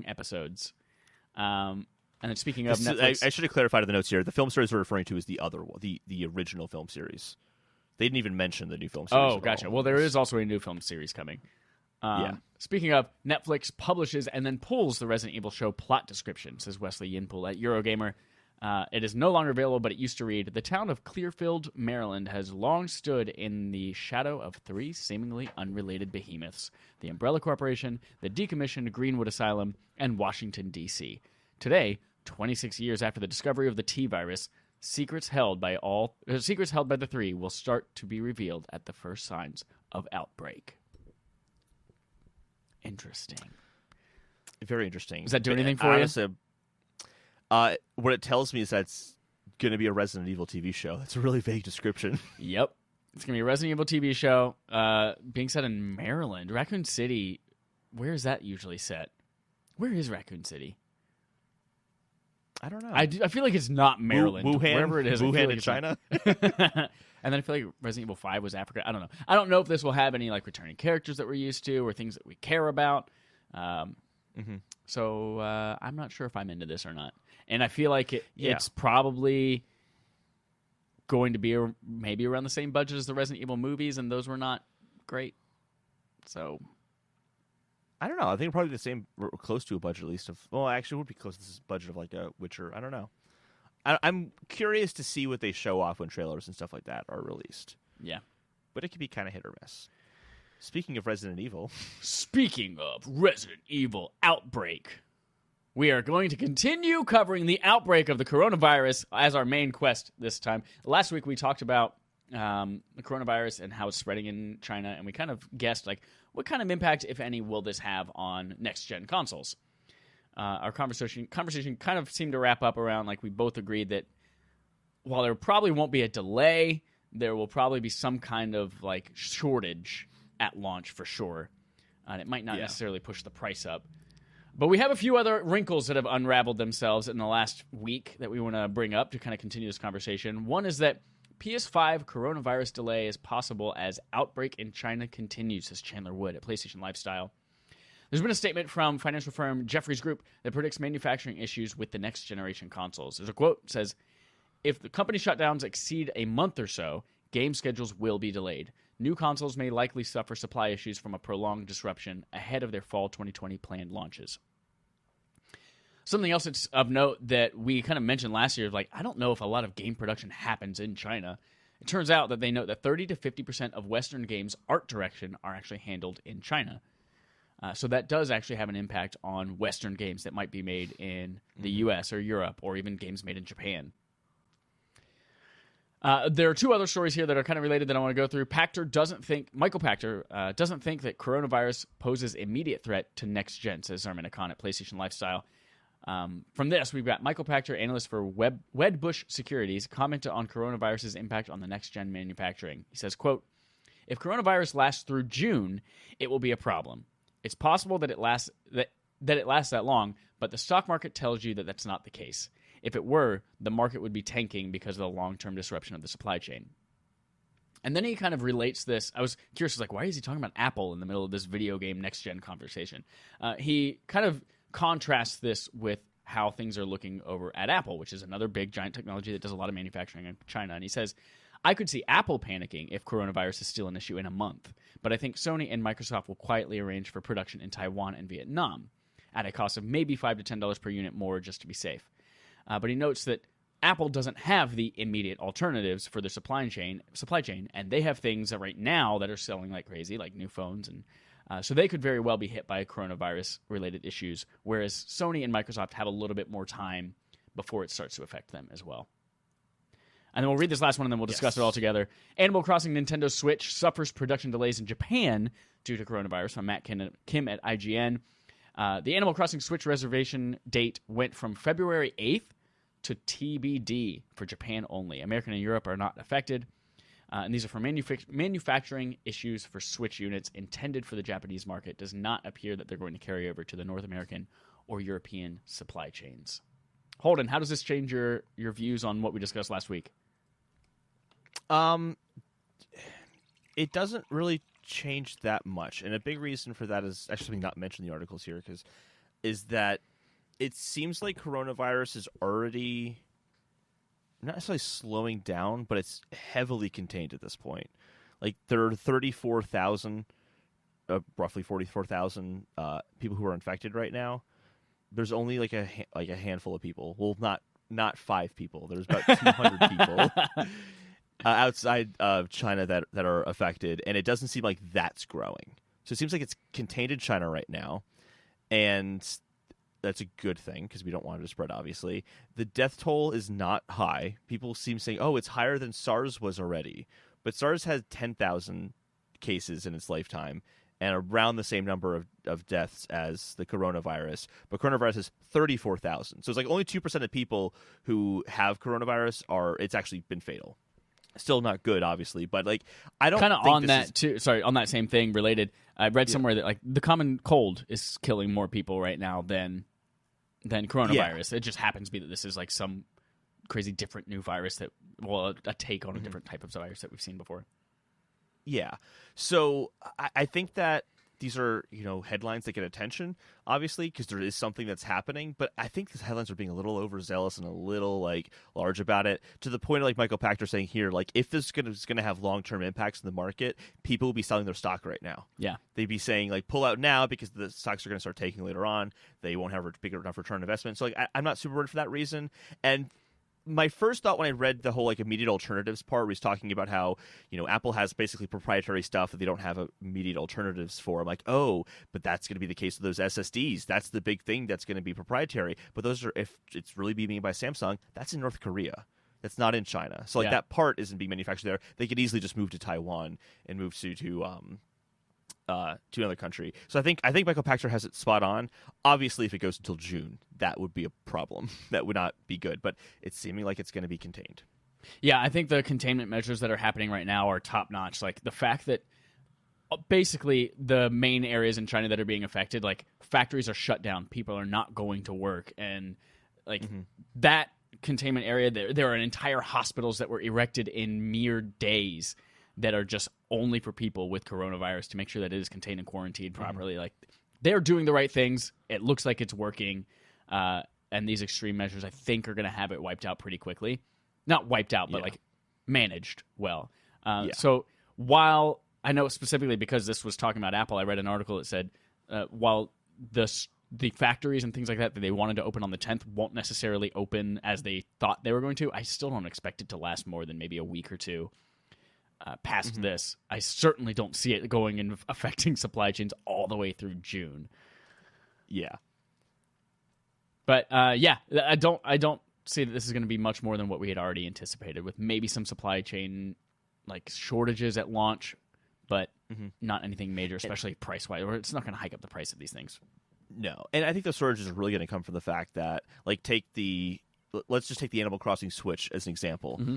episodes. And then speaking of Netflix, I should have clarified in the notes here. The film series we're referring to is the other one, the original film series. They didn't even mention the new film series. Oh, gotcha. Well, there is also a new film series coming. Speaking of, Netflix publishes and then pulls the Resident Evil show plot description, says Wesley Yinpool at Eurogamer. It is no longer available, but it used to read, the town of Clearfield, Maryland has long stood in the shadow of 3 seemingly unrelated behemoths, the Umbrella Corporation, the decommissioned Greenwood Asylum, and Washington, D.C. Today, 26 years after the discovery of the T-virus, secrets held by the 3 will start to be revealed at the first signs of outbreak. Interesting. Very interesting. Does that do anything for you? What it tells me is that it's going to be a Resident Evil TV show. That's a really vague description. Yep. It's going to be a Resident Evil TV show being set in Maryland. Raccoon City, where is that usually set? Where is Raccoon City? I don't know. I feel like it's not Maryland. Wuhan, wherever it is. Wuhan in China? And then I feel like Resident Evil 5 was Africa. I don't know. I don't know if this will have any like returning characters that we're used to or things that we care about. So I'm not sure if I'm into this or not. And I feel like it's probably going to be maybe around the same budget as the Resident Evil movies, and those were not great. So I don't know. I think probably the same, or close to a budget at least. Actually, it would be close to this budget of like a Witcher. I don't know. I'm curious to see what they show off when trailers and stuff like that are released. Yeah. But it could be kind of hit or miss. Speaking of Resident Evil. Speaking of Resident Evil Outbreak, we are going to continue covering the outbreak of the coronavirus as our main quest this time. Last week we talked about the coronavirus and how it's spreading in China, and we kind of guessed like what kind of impact, if any, will this have on next-gen consoles. Our conversation kind of seemed to wrap up around like we both agreed that while there probably won't be a delay, there will probably be some kind of like shortage at launch for sure. And it might not necessarily push the price up. But we have a few other wrinkles that have unraveled themselves in the last week that we want to bring up to kind of continue this conversation. One is that PS5 coronavirus delay is possible as outbreak in China continues, says Chandler Wood at PlayStation Lifestyle. There's been a statement from financial firm Jefferies Group that predicts manufacturing issues with the next generation consoles. There's a quote that says, if the company shutdowns exceed a month or so, game schedules will be delayed. new consoles may likely suffer supply issues from a prolonged disruption ahead of their fall 2020 planned launches. Something else that's of note that we kind of mentioned last year, like, I don't know if a lot of game production happens in China. It turns out that they note that 30 to 50% of Western games' art direction are actually handled in China. So that does actually have an impact on Western games that might be made in the US or Europe, or even games made in Japan. There are two other stories here that are kind of related that I want to go through. Michael Pachter doesn't think that coronavirus poses immediate threat to next gen, says Armin Khan at PlayStation Lifestyle. From this, we've got Michael Pachter, analyst for Wedbush Securities, commented on coronavirus's impact on the next-gen manufacturing. He says, quote, "If coronavirus lasts through June, it will be a problem. It's possible that it lasts that long, but the stock market tells you that that's not the case. If it were, the market would be tanking because of the long-term disruption of the supply chain." And then he kind of relates this. I was curious, like, why is he talking about Apple in the middle of this video game next-gen conversation? He kind of contrast this with how things are looking over at Apple, which is another big giant technology that does a lot of manufacturing in China. And he says, "I could see Apple panicking if coronavirus is still an issue in a month, but I think Sony and Microsoft will quietly arrange for production in Taiwan and Vietnam at a cost of maybe $5 to $10 per unit more just to be safe." But he notes that Apple doesn't have the immediate alternatives for their supply chain, and they have things that right now that are selling like crazy, like new phones, and so they could very well be hit by coronavirus-related issues, whereas Sony and Microsoft have a little bit more time before it starts to affect them as well. And then we'll read this last one, and then we'll discuss it all together. Animal Crossing Nintendo Switch suffers production delays in Japan due to coronavirus, from Matt Kim at IGN. The Animal Crossing Switch reservation date went from February 8th to TBD for Japan only. America and Europe are not affected. And these are for manufacturing issues for Switch units intended for the Japanese market. Does not appear that they're going to carry over to the North American or European supply chains. Holden, how does this change your views on what we discussed last week? It doesn't really change that much. And a big reason for that is actually something not mentioned in the articles here, is that it seems like coronavirus is already not necessarily slowing down, but it's heavily contained at this point. Like, there are 34,000, roughly 44,000 people who are infected right now. There's only like a handful of people. Well, not 5 people. There's about 200 people outside of China that are affected, and it doesn't seem like that's growing. So it seems like it's contained in China right now, and that's a good thing because we don't want it to spread, obviously. The death toll is not high. People seem saying, oh, it's higher than SARS was already. But SARS had 10,000 cases in its lifetime and around the same number of deaths as the coronavirus. But coronavirus is 34,000. So it's like only 2% of people who have coronavirus it's actually been fatal. Still not good, obviously, but like I don't kind of on that too. Sorry, on that same thing related. I read somewhere that like the common cold is killing more people right now than coronavirus. Yeah. It just happens to be that this is like some crazy different new virus a take on a different type of virus that we've seen before. Yeah. So I think that these are, headlines that get attention, obviously, because there is something that's happening. But I think these headlines are being a little overzealous and a little like large about it, to the point of like Michael Pachter saying here, like if this is going to have long-term impacts in the market, people will be selling their stock right now. Yeah, they'd be saying like pull out now because the stocks are going to start taking later on. They won't have a big enough return on investment. So like I'm not super worried for that reason. And my first thought when I read the whole like immediate alternatives part, was talking about how Apple has basically proprietary stuff that they don't have immediate alternatives for. I'm like, oh, but that's going to be the case with those SSDs. That's the big thing that's going to be proprietary. But those are, if it's really being made by Samsung, that's in North Korea. That's not in China. So like that part isn't being manufactured there. They could easily just move to Taiwan and move to another country. So I think Michael Pachter has it spot on. Obviously, if it goes until June, that would be a problem. That would not be good. But it's seeming like it's going to be contained. Yeah, I think the containment measures that are happening right now are top notch. Like the fact that basically the main areas in China that are being affected, like factories are shut down, people are not going to work, and like that containment area, there are entire hospitals that were erected in mere days that are just only for people with coronavirus to make sure that it is contained and quarantined properly. Like they're doing the right things. It looks like it's working. And these extreme measures, I think, are going to have it wiped out pretty quickly. Not wiped out, but like managed well. So while I know specifically because this was talking about Apple. I read an article that said while the factories and things like that they wanted to open on the 10th won't necessarily open as they thought they were going to, I still don't expect it to last more than maybe a week or two past this. I certainly don't see it going and affecting supply chains all the way through June. Yeah. But I don't see that this is going to be much more than what we had already anticipated, with maybe some supply chain like shortages at launch, but not anything major, especially price-wise. Or it's not going to hike up the price of these things. No, and I think the shortage is really going to come from the fact that, like, let's just take the Animal Crossing Switch as an example. Mm-hmm.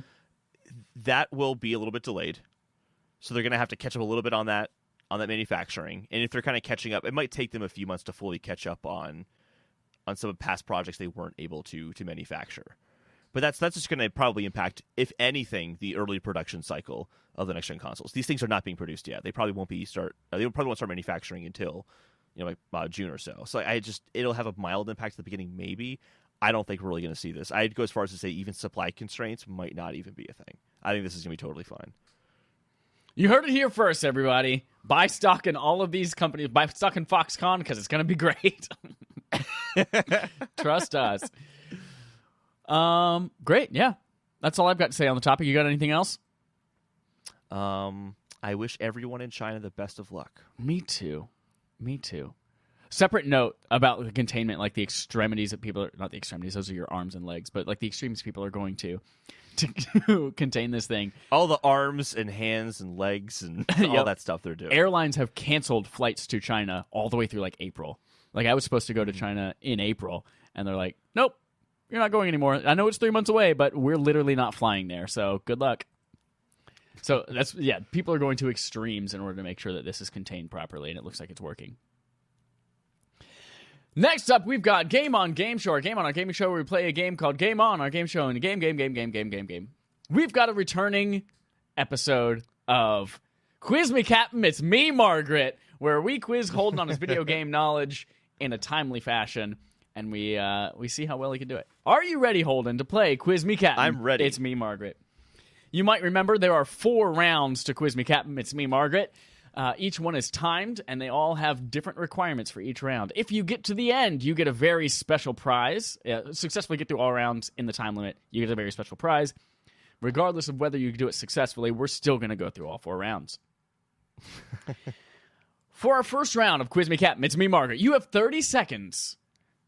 That will be a little bit delayed, so they're going to have to catch up a little bit on that manufacturing. And if they're kind of catching up, it might take them a few months to fully catch up on some of past projects they weren't able to manufacture. But that's just going to probably impact, if anything, the early production cycle of the next gen consoles. These things are not being produced yet. They probably won't start manufacturing until June or so. So it'll have a mild impact at the beginning, maybe. I don't think we're really going to see this. I'd go as far as to say even supply constraints might not even be a thing. I think this is going to be totally fine. You heard it here first, everybody. Buy stock in all of these companies. Buy stock in Foxconn because it's going to be great. Trust us. Great. Yeah. That's all I've got to say on the topic. You got anything else? I wish everyone in China the best of luck. Me too. Separate note about the containment, like the extremities that people are, not the extremities, those are your arms and legs, but like the extremes people are going to contain this thing. All the arms and hands and legs and all that stuff they're doing. Airlines have canceled flights to China all the way through like April. Like I was supposed to go to China in April, and they're like, nope, you're not going anymore. I know it's 3 months away, but we're literally not flying there, so good luck. So people are going to extremes in order to make sure that this is contained properly, and it looks like it's working. Next up, we've got Game On Game Show, our Game On Our Gaming Show, where we play a game called Game On Our Game Show, and game. We've got a returning episode of Quiz Me Captain, It's Me, Margaret, where we quiz Holden on his video game knowledge in a timely fashion, and we see how well he can do it. Are you ready, Holden, to play Quiz Me Captain? I'm ready. It's Me, Margaret. You might remember there are 4 rounds to Quiz Me Captain, It's Me, Margaret. Each one is timed, and they all have different requirements for each round. If you get to the end, you get a very special prize. Successfully get through all rounds in the time limit, you get a very special prize. Regardless of whether you do it successfully, we're still going to go through all 4 rounds. For our first round of Quiz Me Captain, It's Me, Margaret, you have 30 seconds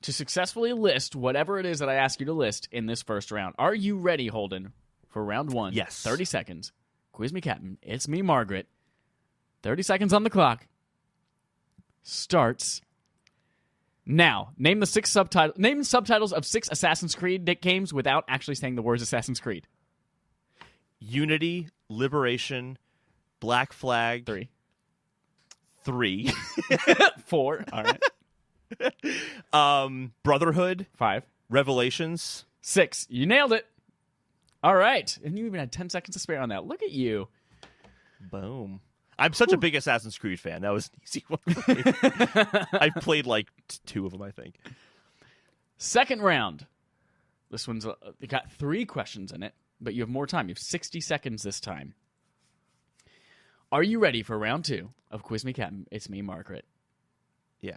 to successfully list whatever it is that I ask you to list in this first round. Are you ready, Holden, for round 1? Yes. 30 seconds. Quiz Me Captain, It's Me, Margaret. 30 seconds on the clock. Starts now. Name subtitles of 6 Assassin's Creed games without actually saying the words Assassin's Creed. Unity, Liberation, Black Flag. 3. 4. All right. Brotherhood. 5. Revelations. 6. You nailed it. All right. And you even had 10 seconds to spare on that. Look at you. Boom. I'm such a big Assassin's Creed fan. That was an easy one for me. I've played like 2 of them, I think. Second round. This one's got 3 questions in it, but you have more time. You have 60 seconds this time. Are you ready for round 2 of Quiz Me Captain? It's Me, Margaret. Yeah.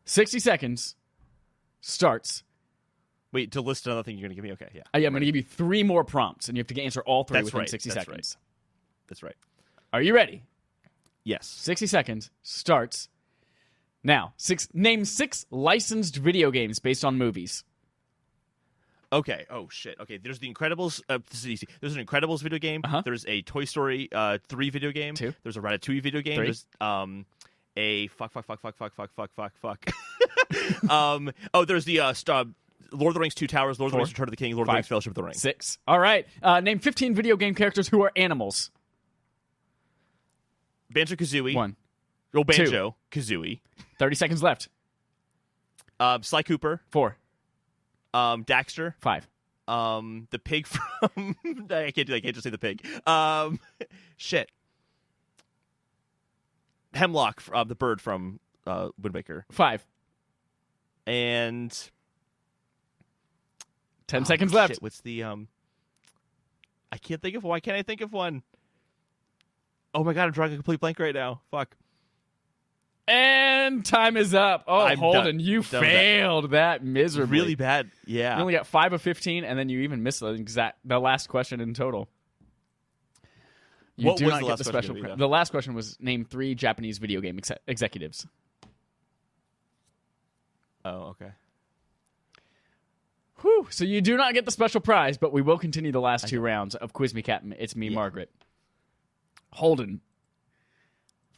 60 seconds starts. Wait, to list another thing you're going to give me? Okay, yeah. I'm going to give you 3 more prompts, and you have to answer all 3 within 60 seconds. That's right. Are you ready? Yes. 60 seconds starts now. Name 6 licensed video games based on movies. Okay. Oh, shit. Okay, there's the Incredibles. This is easy. There's an Incredibles video game. There's a Toy Story 3 video game. 2. There's a Ratatouille video game. 3. There's a fuck. There's the Lord of the Rings 2 Towers, Lord of the Rings Return of the King, Lord of the Rings Fellowship of the Ring. 6. All right. Name 15 video game characters who are animals. Banjo-Kazooie. 1. Oh, Banjo-Kazooie. 30 seconds left. Sly Cooper. 4. Daxter. 5. The pig from... I can't just say the pig. Shit. Hemlock, the bird from Wind Waker. 5. And... 10 seconds left. Shit, what's the... I can't think of one. Why can't I think of one? Oh my god, I'm drawing a complete blank right now. Fuck. And time is up. Oh, I'm Holden, done. you Done with failed that miserably. Really bad. Yeah. You only got 5 of 15, and then you even missed the last question in total. You What do was not the get last the question special. gonna be, though? The last question was name 3 Japanese video game executives. Oh, okay. Whew. So you do not get the special prize, but we will continue the last 2 rounds of Quiz Me Captain. It's me, Margaret. Holden.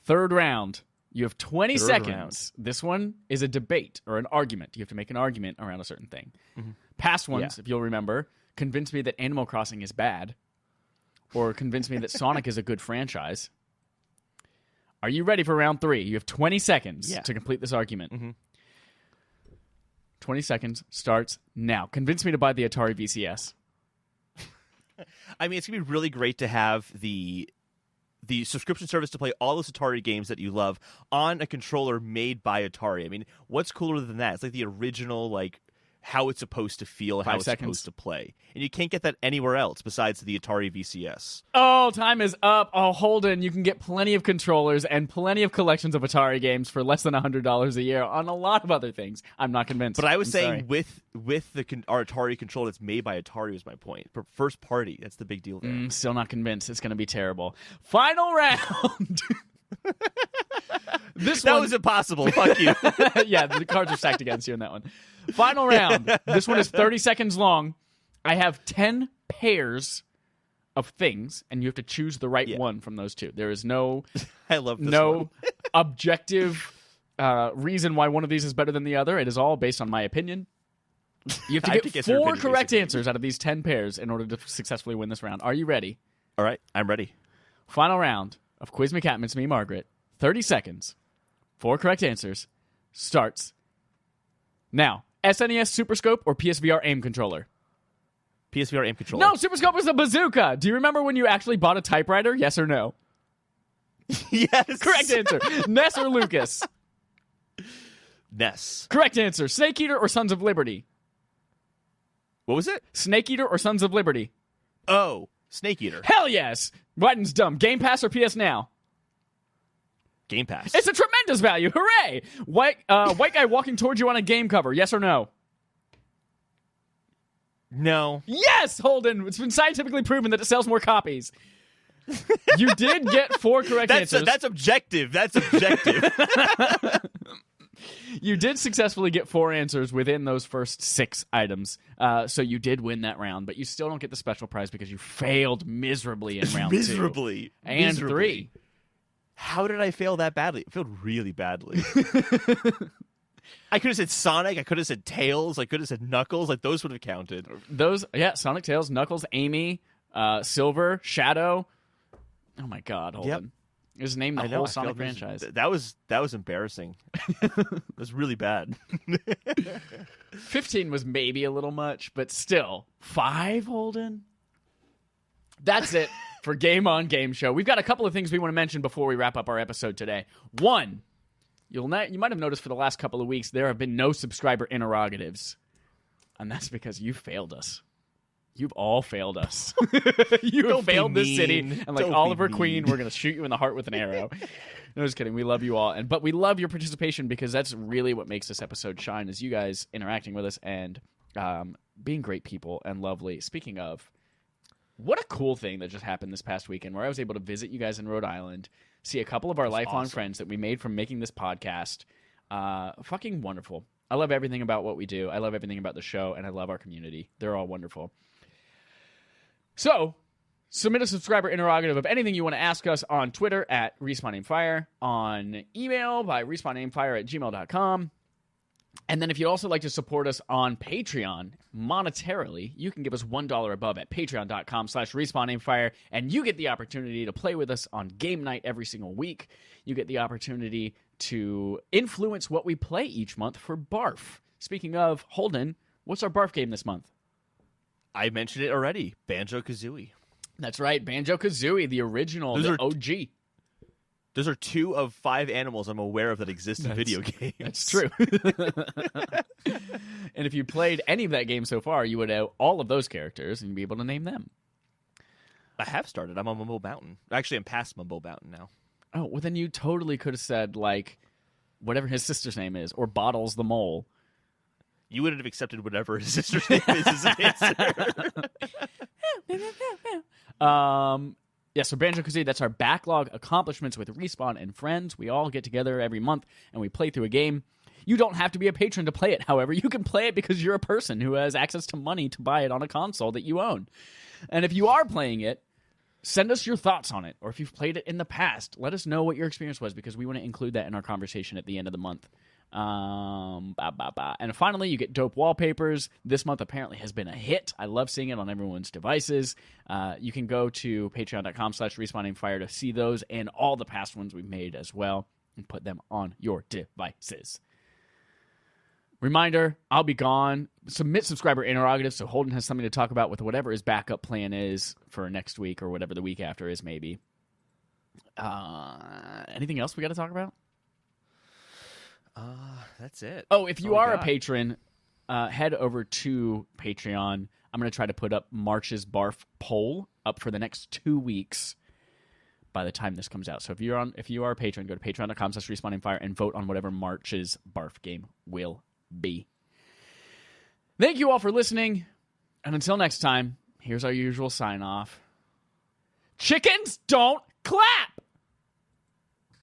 3rd round. You have 20 seconds. This one is a debate or an argument. You have to make an argument around a certain thing. Mm-hmm. Past ones, if you'll remember, convince me that Animal Crossing is bad, or convince me that Sonic is a good franchise. Are you ready for round 3? You have 20 seconds to complete this argument. Mm-hmm. 20 seconds starts now. Convince me to buy the Atari VCS. I mean, it's going to be really great to have the subscription service to play all those Atari games that you love on a controller made by Atari. I mean, what's cooler than that? It's like the original, like, how it's supposed to feel, how it's supposed to play. And you can't get that anywhere else besides the Atari VCS. Oh, time is up. Oh, Holden, you can get plenty of controllers and plenty of collections of Atari games for less than $100 a year on a lot of other things. I'm not convinced. But I was I'm saying sorry. with our Atari controller that's made by Atari was my point. For first party, that's the big deal there. Still not convinced. It's going to be terrible. Final round. That was impossible. Fuck you. Yeah, the cards are stacked against you in that one. Final round. This one is 30 seconds long. I have 10 pairs of things, and you have to choose the right one from those 2. There is no I love this one. objective reason why one of these is better than the other. It is all based on my opinion. You have to get 4 correct answers out of these 10 pairs in order to successfully win this round. Are you ready? All right, I'm ready. Final round of Quiz Me Captain, it's me, Margaret. 30 seconds. 4 correct answers. Starts now. SNES Super Scope or PSVR aim controller? PSVR aim controller. No, Super Scope was a bazooka. Do you remember when you actually bought a typewriter? Yes or no? Yes. Correct answer. Ness or Lucas? Ness. Correct answer. Snake Eater or Sons of Liberty? What was it? Snake Eater or Sons of Liberty? Oh, Snake Eater. Hell yes. Biden's dumb. Game Pass or PS Now? Game Pass. It's a tremendous value. Hooray! White guy walking towards you on a game cover. Yes or no? No. Yes, Holden. It's been scientifically proven that it sells more copies. You did get 4 correct answers. That's objective. That's objective. You did successfully get 4 answers within those first 6 items. So you did win that round, but you still don't get the special prize because you failed miserably in round 2. Miserably. And 3. How did I fail that badly? I failed really badly. I could have said Sonic. I could have said Tails. I could have said Knuckles. Like, those would have counted. Those, yeah, Sonic, Tails, Knuckles, Amy, Silver, Shadow. Oh my God, Holden. Yep. Just name the whole Sonic franchise. That was embarrassing. It was really bad. 15 was maybe a little much, but still. 5, Holden? That's it for Game On Game Show. We've got a couple of things we want to mention before we wrap up our episode today. One, you might have noticed for the last couple of weeks there have been no subscriber interrogatives. And that's because you failed us. You've all failed us. You have failed this city. And like Oliver Queen, we're going to shoot you in the heart with an arrow. No, just kidding. We love you all. But we love your participation because that's really what makes this episode shine is you guys interacting with us and being great people and lovely. Speaking of, what a cool thing that just happened this past weekend where I was able to visit you guys in Rhode Island, see a couple of our lifelong friends that we made from making this podcast. Fucking wonderful. I love everything about what we do. I love everything about the show, and I love our community. They're all wonderful. So, submit a subscriber interrogative of anything you want to ask us on Twitter at RespawnAimFire, on email by respawnaimfire@gmail.com. And then if you'd also like to support us on Patreon monetarily, you can give us $1 above at patreon.com/respawnaimfire, and you get the opportunity to play with us on game night every single week. You get the opportunity to influence what we play each month for Barf. Speaking of, Holden, what's our Barf game this month? I mentioned it already. Banjo-Kazooie. That's right. Banjo-Kazooie, the original, the OG. Those are 2 of 5 animals I'm aware of that exist in video games. That's true. And if you played any of that game so far, you would know all of those characters and you'd be able to name them. I have started. I'm on Mumble Mountain. Actually, I'm past Mumble Mountain now. Oh, well, then you totally could have said, like, whatever his sister's name is, or Bottles the Mole. You wouldn't have accepted whatever his sister's name is as an answer. Yeah, so Banjo-Kazooie, that's our backlog accomplishments with Respawn and friends. We all get together every month, and we play through a game. You don't have to be a patron to play it, however. You can play it because you're a person who has access to money to buy it on a console that you own. And if you are playing it, send us your thoughts on it. Or if you've played it in the past, let us know what your experience was, because we want to include that in our conversation at the end of the month. And finally, you get dope wallpapers. This month apparently has been a hit. I love seeing it on everyone's devices. You can go to patreon.com/respawningfire to see those and all the past ones we've made as well, and put them on your devices. Reminder, I'll be gone. Submit subscriber interrogatives so Holden has something to talk about with whatever his backup plan is for next week or whatever the week after is, maybe. Anything else we got to talk about? That's it. Oh, if you are a patron, head over to Patreon. I'm going to try to put up March's Barf poll up for the next 2 weeks by the time this comes out. So if you are a patron, go to patreon.com/respawningfire and vote on whatever March's Barf game will be. Thank you all for listening. And until next time, here's our usual sign off. Chickens don't clap!